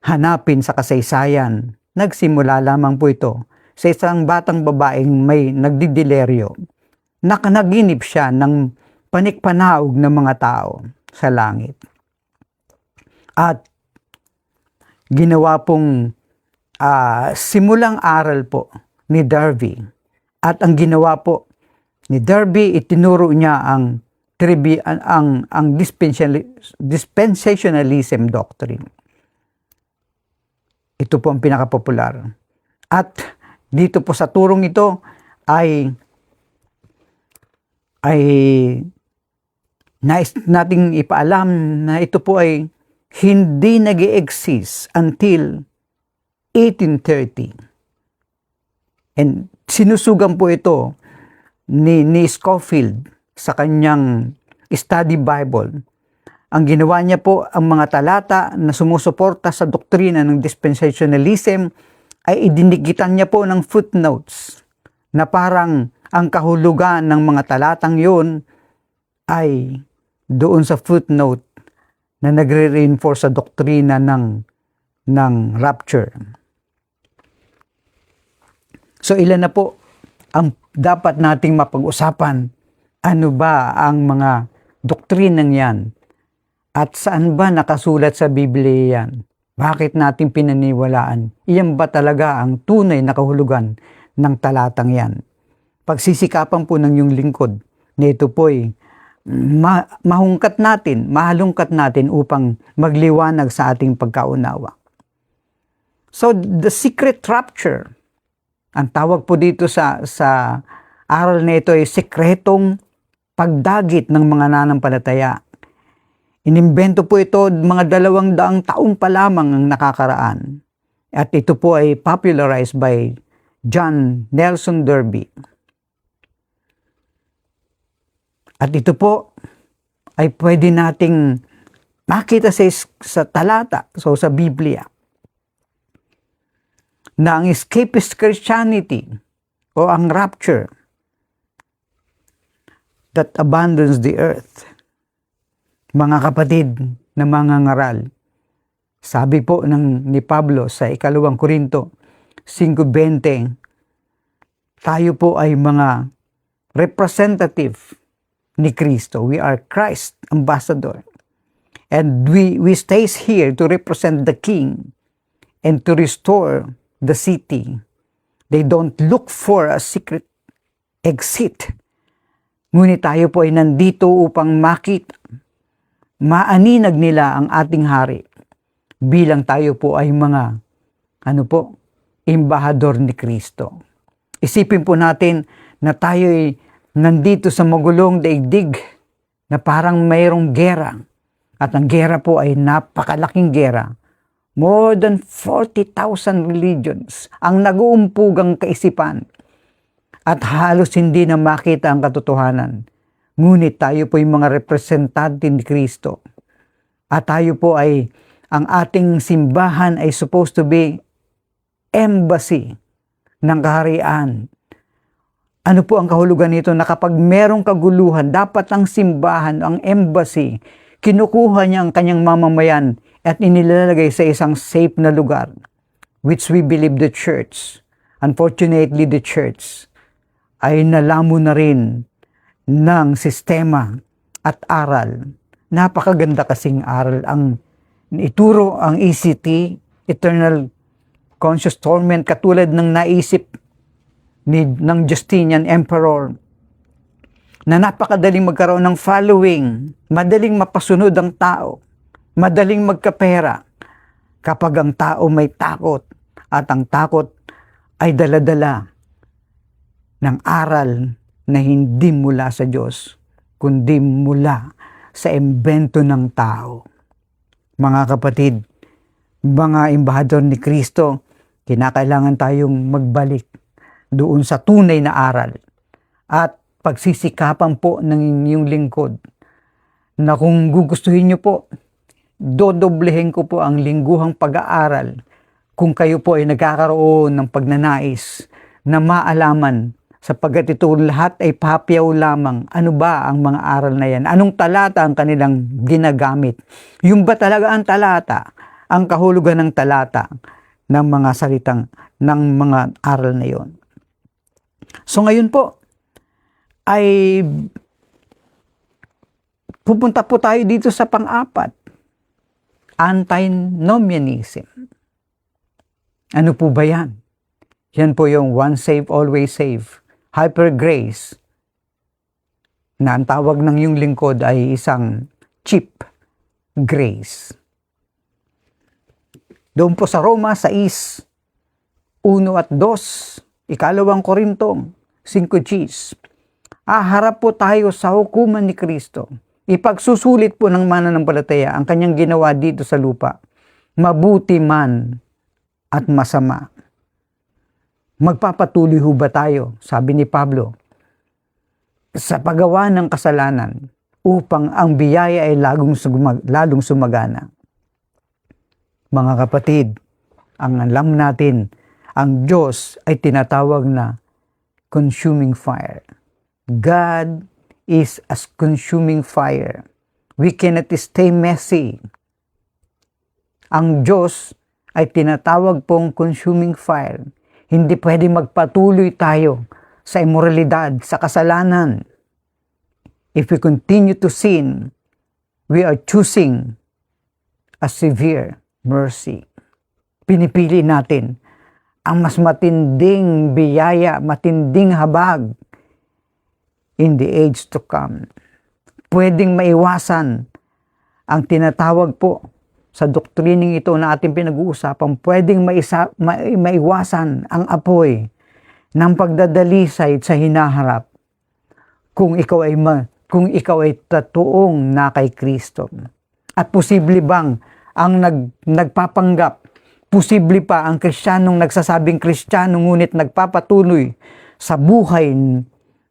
hanapin sa kasaysayan. Nagsimula lamang po ito sa isang batang babaeng may nagdidileryo. Nakanaginip siya ng panikpanaog ng mga tao sa langit. At ginawa pong simulang aral po ni Darby. At ang ginawa po ni Darby, itinuro niya ang dispensationalism doctrine. Ito po ang pinakapopular. At dito po sa turong ito ay nais nating ipaalam na ito po ay hindi nag-i-exist until 1830. And sinusugan po ito ni Scofield sa kanyang study Bible. Ang ginawa niya po, ang mga talata na sumusuporta sa doktrina ng dispensationalism ay idinikitan niya po ng footnotes na parang ang kahulugan ng mga talatang yun ay doon sa footnote na nagre-reinforce sa doktrina ng rapture. So ilan na po ang dapat nating mapag-usapan? Ano ba ang mga doktrinang yan? At saan ba nakasulat sa Biblia yan? Bakit natin pinaniwalaan? Iyan ba talaga ang tunay na kahulugan ng talatang yan? Pagsisikapan po ng yung lingkod na ito po'y mahalungkat natin upang magliwanag sa ating pagkaunawa. So, the secret rapture, ang tawag po dito sa aral na ito ay sikretong pagdagit ng mga nanampalataya. Inimbento po ito mga 200 taon pa lamang ang nakakaraan. At ito po ay popularized by John Nelson Darby. At ito po ay pwede nating makita sa talata, so sa Biblia, na ang escapist Christianity o ang rapture that abandons the earth. Mga kapatid na mga ngaral, sabi po ni Pablo sa 2 Korinto 5:20, tayo po ay mga representative ni Kristo. We are Christ ambassador. And we stays here to represent the King and to restore the city. They don't look for a secret exit. Ngunit tayo po ay nandito upang makita, maaninag nila ang ating hari bilang tayo po ay mga, embahador ni Kristo. Isipin po natin na tayo ay nandito sa magulong daigdig na parang mayroong gera. At ang gera po ay napakalaking gera. More than 40,000 religions ang nag-uumpugang kaisipan. At halos hindi na makita ang katotohanan. Ngunit tayo po ay mga representante ni Kristo. At tayo po ay, ang ating simbahan ay supposed to be embassy ng kaharian. Ano po ang kahulugan nito? Na kapag merong kaguluhan, dapat ang simbahan, ang embassy, kinukuha niya ang kanyang mamamayan at inilalagay sa isang safe na lugar, which we believe the church. Unfortunately, the church ay nalamo na rin ng sistema at aral. Napakaganda kasing aral ang ituro ang ECT, Eternal Conscious Torment, katulad ng naisip ng Justinian Emperor, na napakadaling magkaroon ng following, madaling mapasunod ang tao, madaling magkapera kapag ang tao may takot at ang takot ay daladala ng aral na hindi mula sa Diyos, kundi mula sa imbento ng tao. Mga kapatid, mga embahador ni Kristo, kinakailangan tayong magbalik doon sa tunay na aral at pagsisikapan po ng inyong lingkod na kung gugustuhin nyo po, dodoblehin ko po ang lingguhang pag-aaral kung kayo po ay nagkakaroon ng pagnanais na maalaman, sapagkat ito lahat ay papyaw lamang. Ano ba ang mga aral na yan? Anong talata ang kanilang ginagamit? Yung ba talaga ang talata? Ang kahulugan ng talata ng mga salitang, ng mga aral na yon. So ngayon po, ay pupunta po tayo dito sa pang-apat, antinomianism. Ano po ba yan? Yan po yung once saved, always saved, hyper grace, na ang tawag ng yung lingkod ay isang cheap grace. Doon po sa Roma 6, 1 at 2, 2 Korinto 5:10, harap po tayo sa hukuman ni Kristo. Ipagsusulit po ng mananampalataya ang kanyang ginawa dito sa lupa, mabuti man at masama. Magpapatuloy ho ba tayo, sabi ni Pablo, sa paggawa ng kasalanan upang ang biyaya ay lalong sumagana? Mga kapatid, ang alam natin, ang Diyos ay tinatawag na consuming fire. God is as consuming fire. We cannot stay messy. Ang Diyos ay tinatawag pong consuming fire. Hindi pwede magpatuloy tayo sa immoralidad, sa kasalanan. If we continue to sin, we are choosing a severe mercy. Pinipili natin ang mas matinding biyaya, matinding habag in the age to come. Pwedeng maiwasan ang tinatawag po sa doktrining ito na ating pinag-uusapan, pwedeng maiwasan ang apoy ng pagdadalisay sa hinaharap kung ikaw ay tatoong na kay Kristo. At posible bang ang nagpapanggap, posible pa ang Kristiyanong nagsasabing Kristiyano ngunit nagpapatuloy sa buhay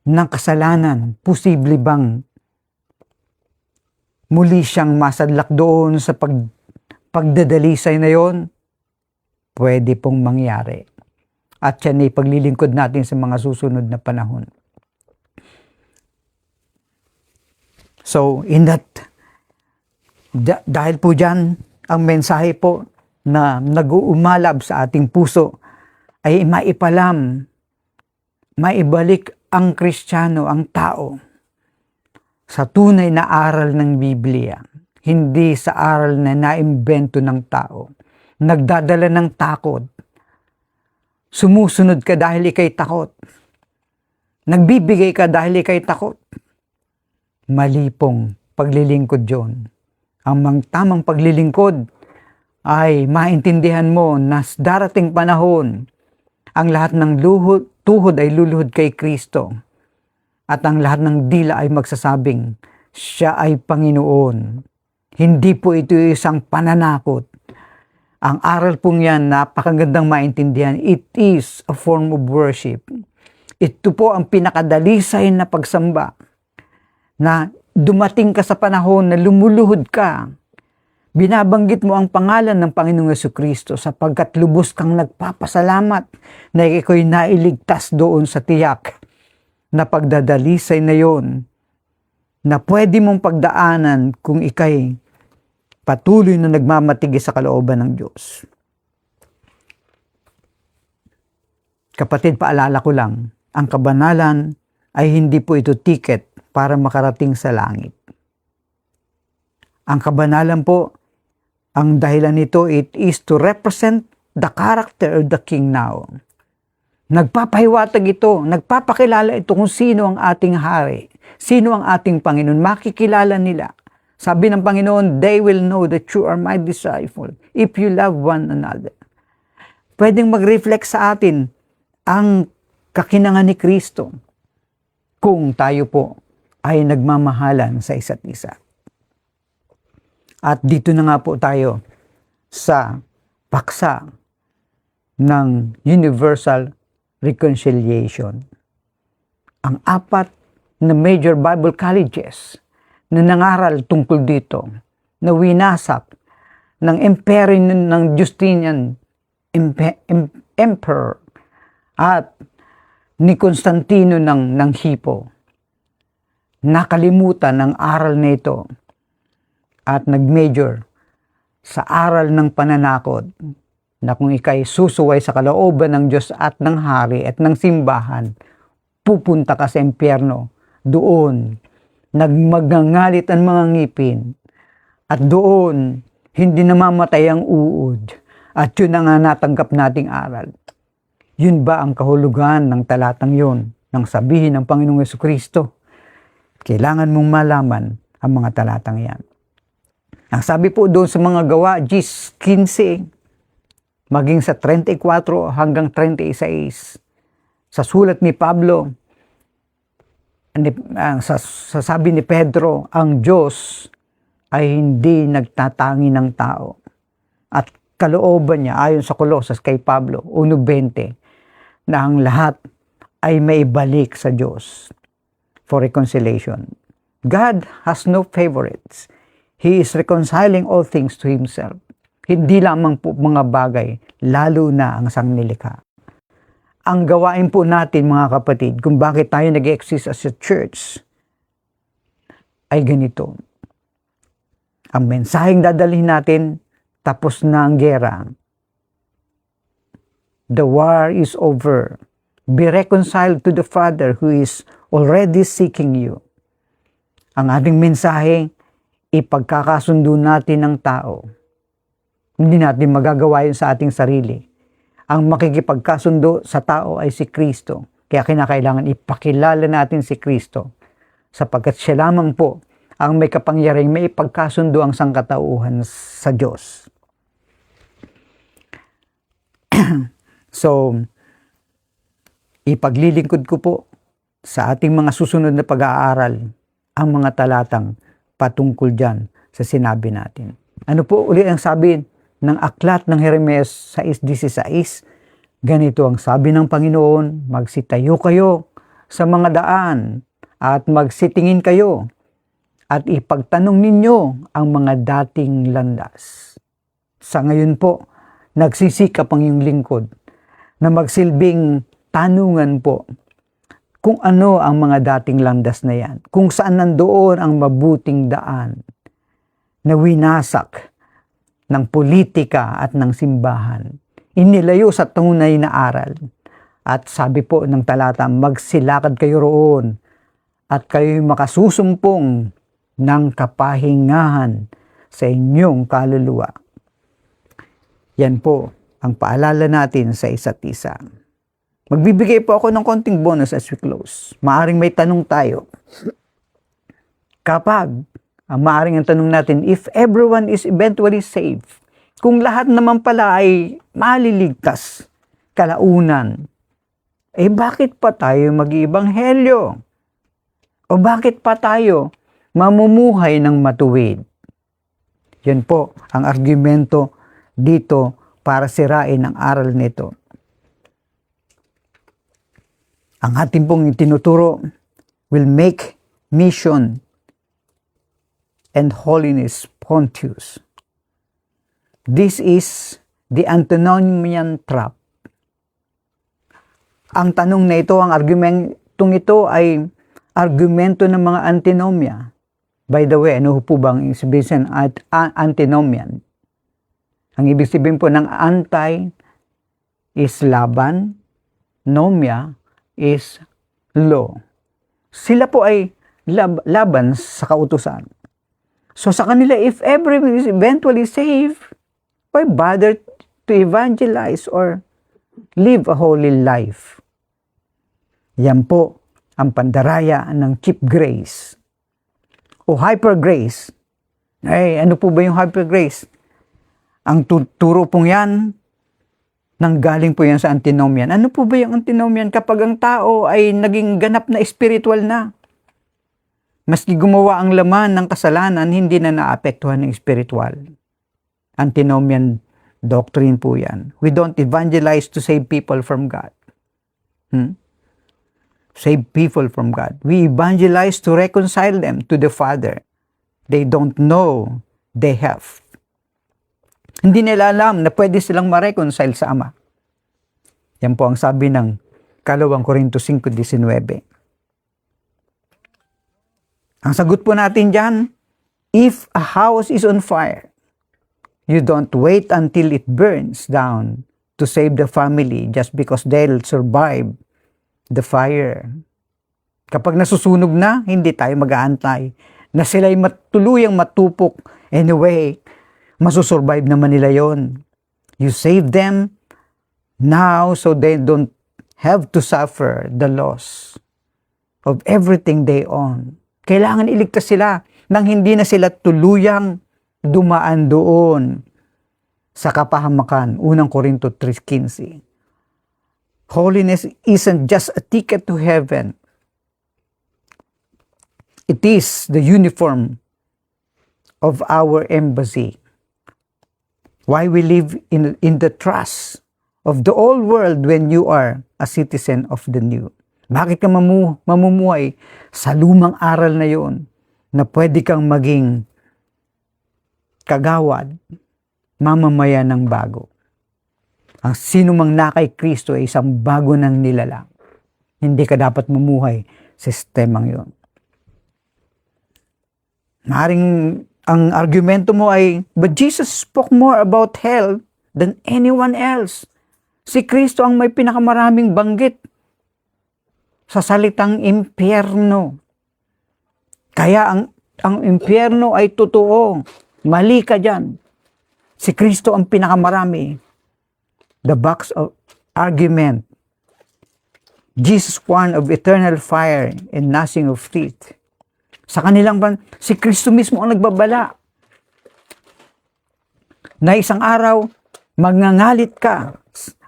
ng kasalanan? Posible bang muli siyang masadlak doon sa pagdadalisay na yon? Pwede pong mangyari. At yan ay paglilingkod natin sa mga susunod na panahon. So, dahil po dyan, ang mensahe po na nag-uumalab sa ating puso ay maipalam maibalik ang Kristiyano, ang tao, sa tunay na aral ng Biblia, hindi sa aral na naimbento ng tao, nagdadala ng takot. Sumusunod ka dahil ikay takot. Nagbibigay ka dahil ikay takot. Mali pong paglilingkod yun. Ang tamang paglilingkod ay maintindihan mo na darating panahon, ang lahat ng tuhod ay luluhod kay Kristo. At ang lahat ng dila ay magsasabing, siya ay Panginoon. Hindi po ito isang pananakot. Ang aral pong yan, napakagandang maintindihan. It is a form of worship. Ito po ang pinakadalisay na pagsamba, na dumating ka sa panahon na lumuluhod ka. Binabanggit mo ang pangalan ng Panginoong Jesucristo sapagkat lubos kang nagpapasalamat na ikaw nailigtas doon sa tiyak na pagdadalisay na yon, na pwede mong pagdaanan kung ikay patuloy na nagmamatigi sa kalooban ng Diyos. Kapatid, paalala ko lang, ang kabanalan ay hindi po ito ticket para makarating sa langit. Ang kabanalan po, ang dahilan nito, it is to represent the character of the King now. Nagpapahiwatag ito, nagpapakilala ito kung sino ang ating hari, sino ang ating Panginoon, makikilala nila. Sabi ng Panginoon, they will know that you are my disciple if you love one another. Pwedeng mag-reflect sa atin ang kakinangan ni Kristo kung tayo po ay nagmamahalan sa isa't isa. At dito na nga po tayo sa paksa ng universal reconciliation. Ang 4 na major Bible colleges na nangaral tungkol dito, na winasak ng emperor ng Justinian Emperor at ni Constantino ng Hippo. Nakalimutan ang aral na ito at nag-major sa aral ng pananakot na kung ikay susuway sa kalooban ng Diyos at ng hari at ng simbahan, pupunta ka sa impyerno. Doon, nagmagangalit ang mga ngipin at doon, hindi namamatay ang uod. At yun ang natanggap nating aral. Yun ba ang kahulugan ng talatang yun, nang sabihin ng Panginoong Jesucristo? Kailangan mong malaman ang mga talatang yan. Ang sabi po doon sa mga gawa, 15, maging sa 34 hanggang 36, sa sulat ni Pablo, sa sabi ni Pedro, ang Diyos ay hindi nagtatangi ng tao. At kalooban niya, ayon sa Colossus kay Pablo, 1:20, na ang lahat ay maibalik sa Diyos for reconciliation. God has no favorites. He is reconciling all things to Himself. Hindi lamang po mga bagay, lalo na ang sangnilikha. Ang gawain po natin, mga kapatid, kung bakit tayo nag-exist as a church, ay ganito. Ang mensaheng dadalhin natin, tapos na ang gera. The war is over. Be reconciled to the Father who is already seeking you. Ang ating mensahe, ipagkakasundo natin ng tao. Hindi natin magagawa yun sa ating sarili. Ang makikipagkasundo sa tao ay si Kristo. Kaya kinakailangan ipakilala natin si Kristo. Sapagkat siya lamang po ang may kapangyarihang may ipagkasundo ang sangkatauhan sa Diyos. So, ipaglilingkod ko po sa ating mga susunod na pag-aaral ang mga talatang patungkol dyan sa sinabi natin. Ano po uli ang sabi ng aklat ng Jeremias 6:16? Ganito ang sabi ng Panginoon, magsitayo kayo sa mga daan at magsitingin kayo at ipagtanong ninyo ang mga dating landas. Sa ngayon po, nagsisikap ang iyong lingkod na magsilbing tanungan po kung ano ang mga dating landas na yan, kung saan nandoon ang mabuting daan na winasak ng politika at ng simbahan, inilayo sa tunay na aral At sabi po ng talata, magsilakad kayo roon at kayo'y makasusumpong ng kapahingahan sa inyong kaluluwa. Yan po ang paalala natin sa isa't isa. Magbibigay po ako ng konting bonus as we close. Maaring may tanong tayo. Maaring ang tanong natin, if everyone is eventually saved, kung lahat naman pala ay maliligtas, kalaunan, bakit pa tayo mag-iibanghelyo? O bakit pa tayo mamumuhay ng matuwid? Yan po ang argumento dito para sirain ang aral nito. Ang ating pong tinuturo will make mission and holiness Pontius. This is the antinomian trap. Ang tanong na ito, ang argumentong ito ay argumento ng mga antinomia. By the way, ano po bang ibig sabihin at antinomian? Ang ibig sabihin po ng anti is laban, nomia is law. Sila po ay laban sa kautusan. So sa kanila, if everyone is eventually saved, why bother to evangelize or live a holy life? Yan po ang pandaraya ng cheap grace o hyper grace. Ano po ba yung hyper grace? Ang turo pong yan, nanggaling po yan sa antinomian. Ano po ba yung antinomian? Kapag ang tao ay naging ganap na spiritual na, maski gumawa ang laman ng kasalanan, hindi na naapektuhan ng spiritual. Antinomian doctrine po yan. We don't evangelize to save people from God. Save people from God. We evangelize to reconcile them to the Father. They don't know they have. Hindi nila alam na pwede silang ma-reconcile sa Ama. Yan po ang sabi ng 2 Corintios 5:19. Ang sagot po natin dyan, if a house is on fire, you don't wait until it burns down to save the family just because they'll survive the fire. Kapag nasusunog na, hindi tayo mag-aantay na sila'y tuluyang matupok. Anyway, masusurvive naman nila yon. You save them now so they don't have to suffer the loss of everything they own. Kailangan iligtas sila nang hindi na sila tuluyang dumaan doon sa kapahamakan. 1 Corintios 3:15. Holiness isn't just a ticket to heaven. It is the uniform of our embassy. Why we live in the trust of the old world when you are a citizen of the new. Bakit ka mamumuhay sa lumang aral na yon na pwede kang maging kagawad, mamamayan ng bago? Ang sino mang na kay Kristo ay isang bago ng nilalang. Hindi ka dapat mamuhay sa sistemang yon. Maring ang argumento mo ay, but Jesus spoke more about hell than anyone else. Si Kristo ang may pinakamaraming banggit sa salitang impyerno. Kaya ang impyerno ay totoo. Mali ka dyan. Si Kristo ang pinakamarami. The box of argument. Jesus warned of eternal fire and gnashing of teeth. Sa kanilang si Kristo mismo ang nagbabala na isang araw magngangalit ka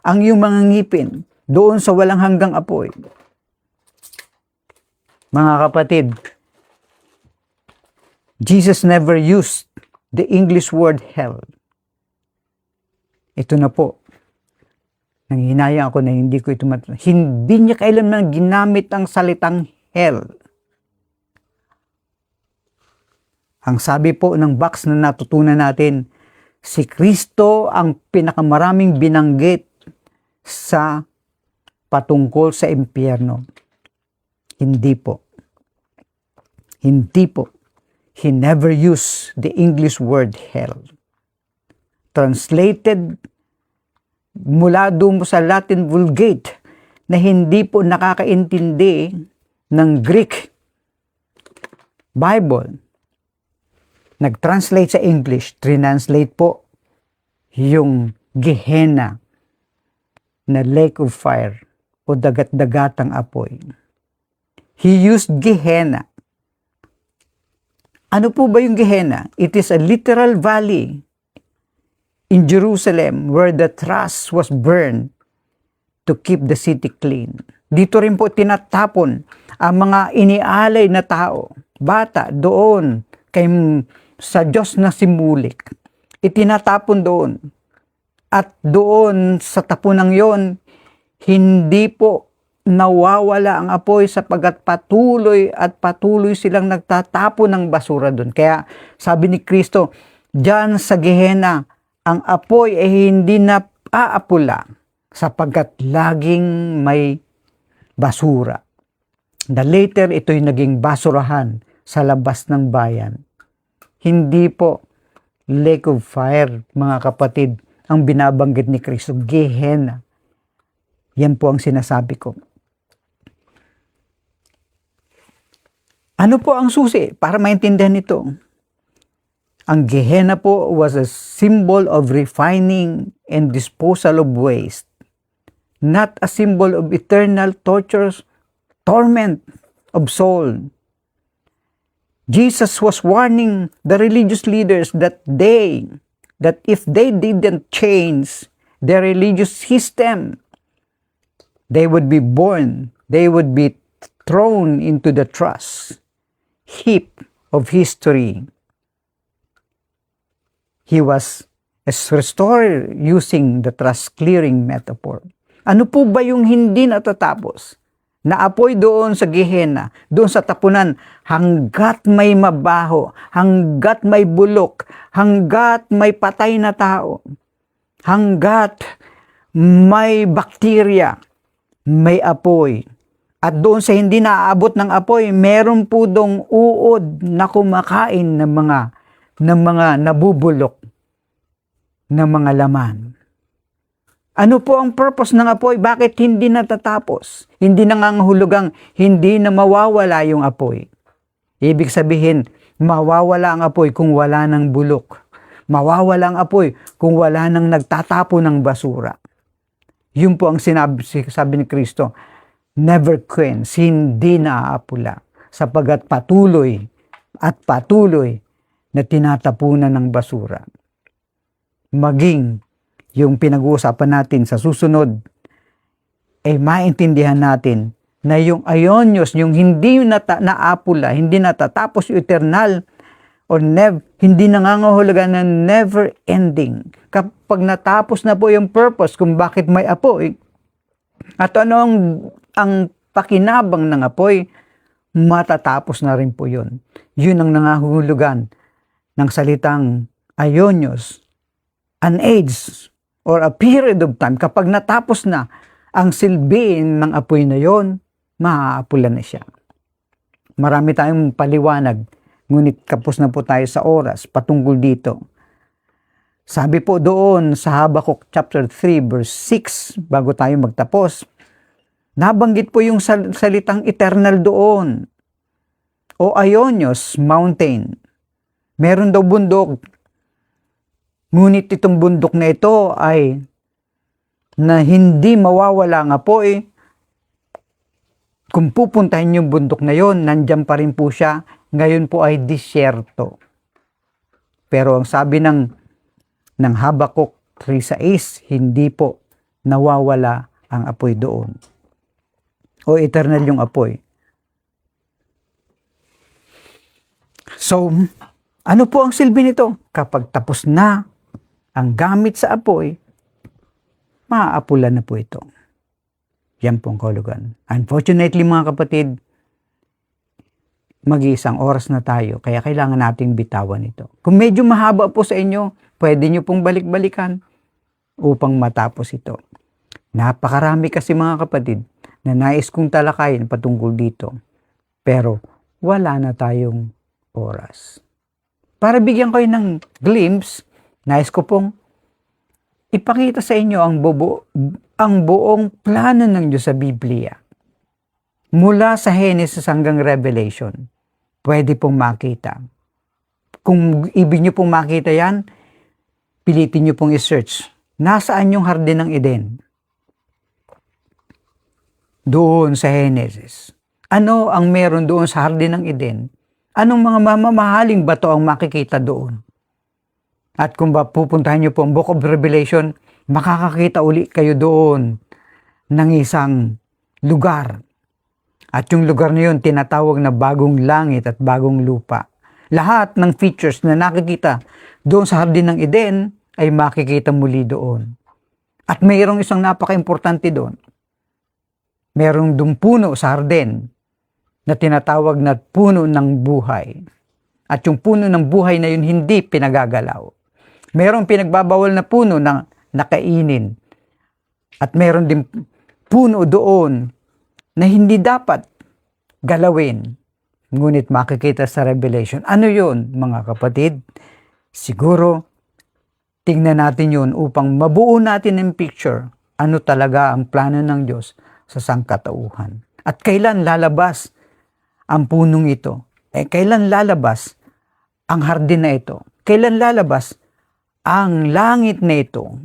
ang iyong mga ngipin doon sa walang hanggang apoy. Mga kapatid, Jesus never used the English word hell. Ito na po. Nanghinayang ako na hindi ko ito Hindi niya kailanman ginamit ang salitang hell. Ang sabi po ng box na natutunan natin, si Kristo ang pinakamaraming binanggit sa patungkol sa impyerno. Hindi po. Hindi po. He never used the English word hell. Translated mula doon sa Latin Vulgate na hindi po nakakaintindi ng Greek Bible, nag-translate sa English, translate po yung Gehenna na lake of fire o dagat-dagatang apoy. He used Gehenna. Ano po ba yung Gehenna? It is a literal valley in Jerusalem where the trash was burned to keep the city clean. Dito rin po tinatapon ang mga inialay na tao, bata doon sa Diyos na simulik. Itinatapon doon. At doon sa tapunang yon, hindi po nawawala ang apoy sapagkat patuloy silang nagtatapon ng basura doon. Kaya sabi ni Kristo, diyan sa Gehenna, ang apoy ay hindi na aapula sapagkat laging may basura. The later, ito'y naging basurahan sa labas ng bayan. Hindi po lake of fire, mga kapatid, ang binabanggit ni Kristo, Gehenna. Yan po ang sinasabi ko. Ano po ang susi para maintindihan ito? Ang Gehenna po was a symbol of refining and disposal of waste, not a symbol of eternal torment of soul. Jesus was warning the religious leaders that if they didn't change their religious system, they would be thrown into the trash heap of history. He was a restorer using the trash clearing metaphor. Ano po ba yung hindi natatapos? Na apoy doon sa Gehenna, doon sa tapunan, hanggat may mabaho, hanggat may bulok, hanggat may patay na tao, hanggat may bakterya, may apoy. At doon sa hindi naaabot ng apoy, meron po dong uod na kumakain ng mga nabubulok na mga laman. Ano po ang purpose ng apoy? Bakit hindi natatapos? Hindi nangangahulugang hindi na mawawala yung apoy. Ibig sabihin, mawawala ang apoy kung wala ng bulok. Mawawala ang apoy kung wala nang nagtatapo ng basura. Yun po ang sabi ni Kristo, never quench, hindi naaapula, sapagat patuloy na tinatapunan ng basura. Maging yung pinag-uusapan natin sa susunod, ay maintindihan natin na yung aionios, yung hindi naapula, hindi natatapos yung eternal, or hindi nangangahulugan na never ending. Kapag natapos na po yung purpose kung bakit may apoy, at ano ang pakinabang ng apoy, matatapos na rin po yun. Yun ang nangahulugan ng salitang aionios, an age or a period of time. Kapag natapos na ang silbiin ng apoy na yon, maaapula na siya. Marami tayong paliwanag, ngunit kapos na po tayo sa oras patungkol dito. Sabi po doon sa Habakkuk chapter 3 verse 6, bago tayo magtapos, nabanggit po yung salitang eternal doon, o aionios, mountain. Meron daw bundok, ngunit itong bundok na ito ay na hindi mawawala ang apoy. Kung pupuntahin yung bundok na yon, nandyan pa rin po siya. Ngayon po ay disyerto. Pero ang sabi ng Habakkuk 3:6, hindi po nawawala ang apoy doon. O eternal yung apoy. So, ano po ang silbi nito? Kapag tapos na ang gamit sa apoy, maaapulan na po ito. Yan po ang kahulugan. Unfortunately, mga kapatid, mag-iisang oras na tayo, kaya kailangan nating bitawan ito. Kung medyo mahaba po sa inyo, pwede nyo pong balik-balikan upang matapos ito. Napakarami kasi, mga kapatid, na nais kong talakayin patungkol dito. Pero wala na tayong oras. Para bigyan kayo ng glimpse, nais ko pong ipakita sa inyo ang ang buong plano ng Diyos sa Biblia. Mula sa Genesis hanggang Revelation, pwede pong makita. Kung ibig nyo pong makita yan, pilitin nyo pong i-search. Nasaan yung Hardin ng Eden? Doon sa Genesis. Ano ang meron doon sa Hardin ng Eden? Anong mga mamahaling bato ang makikita doon? At kung ba pupuntahan nyo po ang Book of Revelation, makakakita uli kayo doon ng isang lugar. At yung lugar na yun, tinatawag na bagong langit at bagong lupa. Lahat ng features na nakikita doon sa Hardin ng Eden ay makikita muli doon. At mayroong isang napaka-importante doon. Mayroong dung puno sa hardin na tinatawag na puno ng buhay. At yung puno ng buhay na yun hindi pinagagalaw. Mayroong pinagbabawal na puno na nakainin. At mayroon din puno doon na hindi dapat galawin. Ngunit makikita sa Revelation. Ano yun, mga kapatid? Siguro, tingnan natin yun upang mabuo natin ang picture. Ano talaga ang plano ng Diyos sa sangkatauhan. At kailan lalabas ang punong ito? Kailan lalabas ang hardin na ito? Kailan lalabas ang langit na ito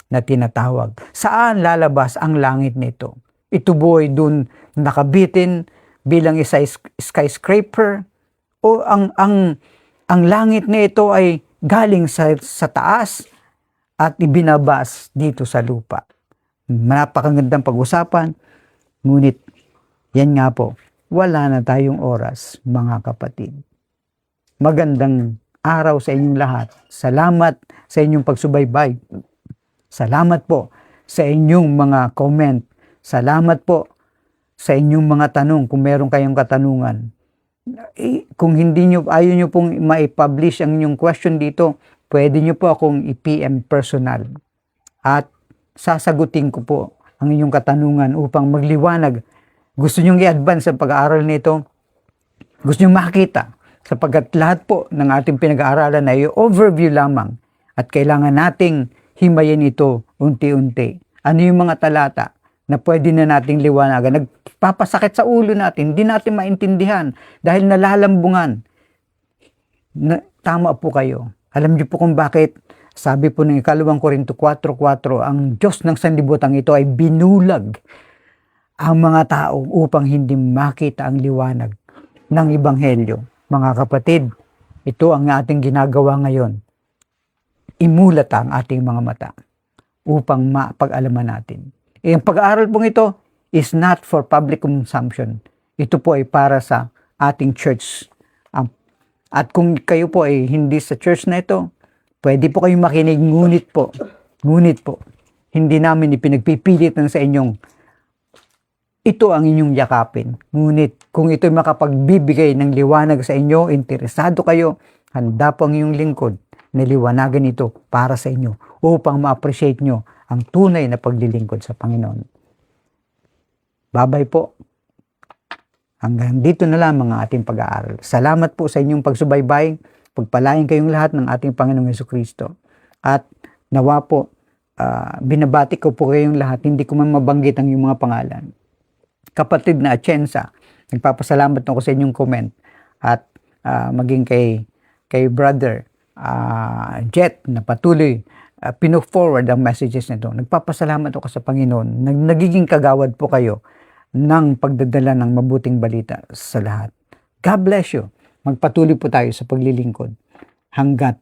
na tinatawag? Saan lalabas ang langit na ito? Ito boy dun nakabitin bilang isa skyscraper o ang langit na ito ay galing sa taas at ibinabas dito sa lupa. Napakagandang pag-usapan, ngunit yan nga po, wala na tayong oras, mga kapatid. Magandang araw sa inyong lahat. Salamat sa inyong pagsubaybay. Salamat po sa inyong mga comment. Salamat po sa inyong mga tanong kung meron kayong katanungan. Kung ayaw nyo pong ma-publish ang inyong question dito, pwede nyo po akong i-PM personal. At sasagutin ko po ang inyong katanungan upang magliwanag. Gusto nyo i-advance ang pag-aaral nito? Gusto nyo makita? Sapagkat lahat po ng ating pinag-aaralan ay overview lamang at kailangan nating himayin ito unti-unti. Ano yung mga talata na pwede na nating liwanagan? Nagpapasakit sa ulo natin, hindi natin maintindihan dahil nalalambungan. Tama po kayo. Alam niyo po kung bakit sabi po ng 2 Korinto 4:4, ang Diyos ng sanlibutan ito ay binulag ang mga tao upang hindi makita ang liwanag ng Ebanghelyo. Mga kapatid, ito ang ating ginagawa ngayon. Imulat ang ating mga mata upang mapag-alaman natin. Ang pag-aaral pong ito is not for public consumption. Ito po ay para sa ating church. At kung kayo po ay hindi sa church na ito, pwede po kayong makinig, ngunit po, hindi namin ipinagpipilit sa inyong ito ang inyong yakapin. Ngunit kung ito'y makapagbibigay ng liwanag sa inyo, interesado kayo, handa po ang iyong lingkod na liwanagan ito para sa inyo upang ma-appreciate nyo ang tunay na paglilingkod sa Panginoon. Babay po. Hanggang dito na lang mga ating pag-aaral. Salamat po sa inyong pagsubaybay. Pagpalain kayong lahat ng ating Panginoong Jesucristo. At nawa po, binabati ko po kayong lahat. Hindi ko man mabanggit ang iyong mga pangalan. Kapatid na Atienza, nagpapasalamat ako sa inyong comment. At maging kay brother Jet na patuloy pino-forward ang messages nito. Nagpapasalamat ako sa Panginoon. Nagiging kagawad po kayo ng pagdadala ng mabuting balita sa lahat. God bless you. Magpatuloy po tayo sa paglilingkod hanggat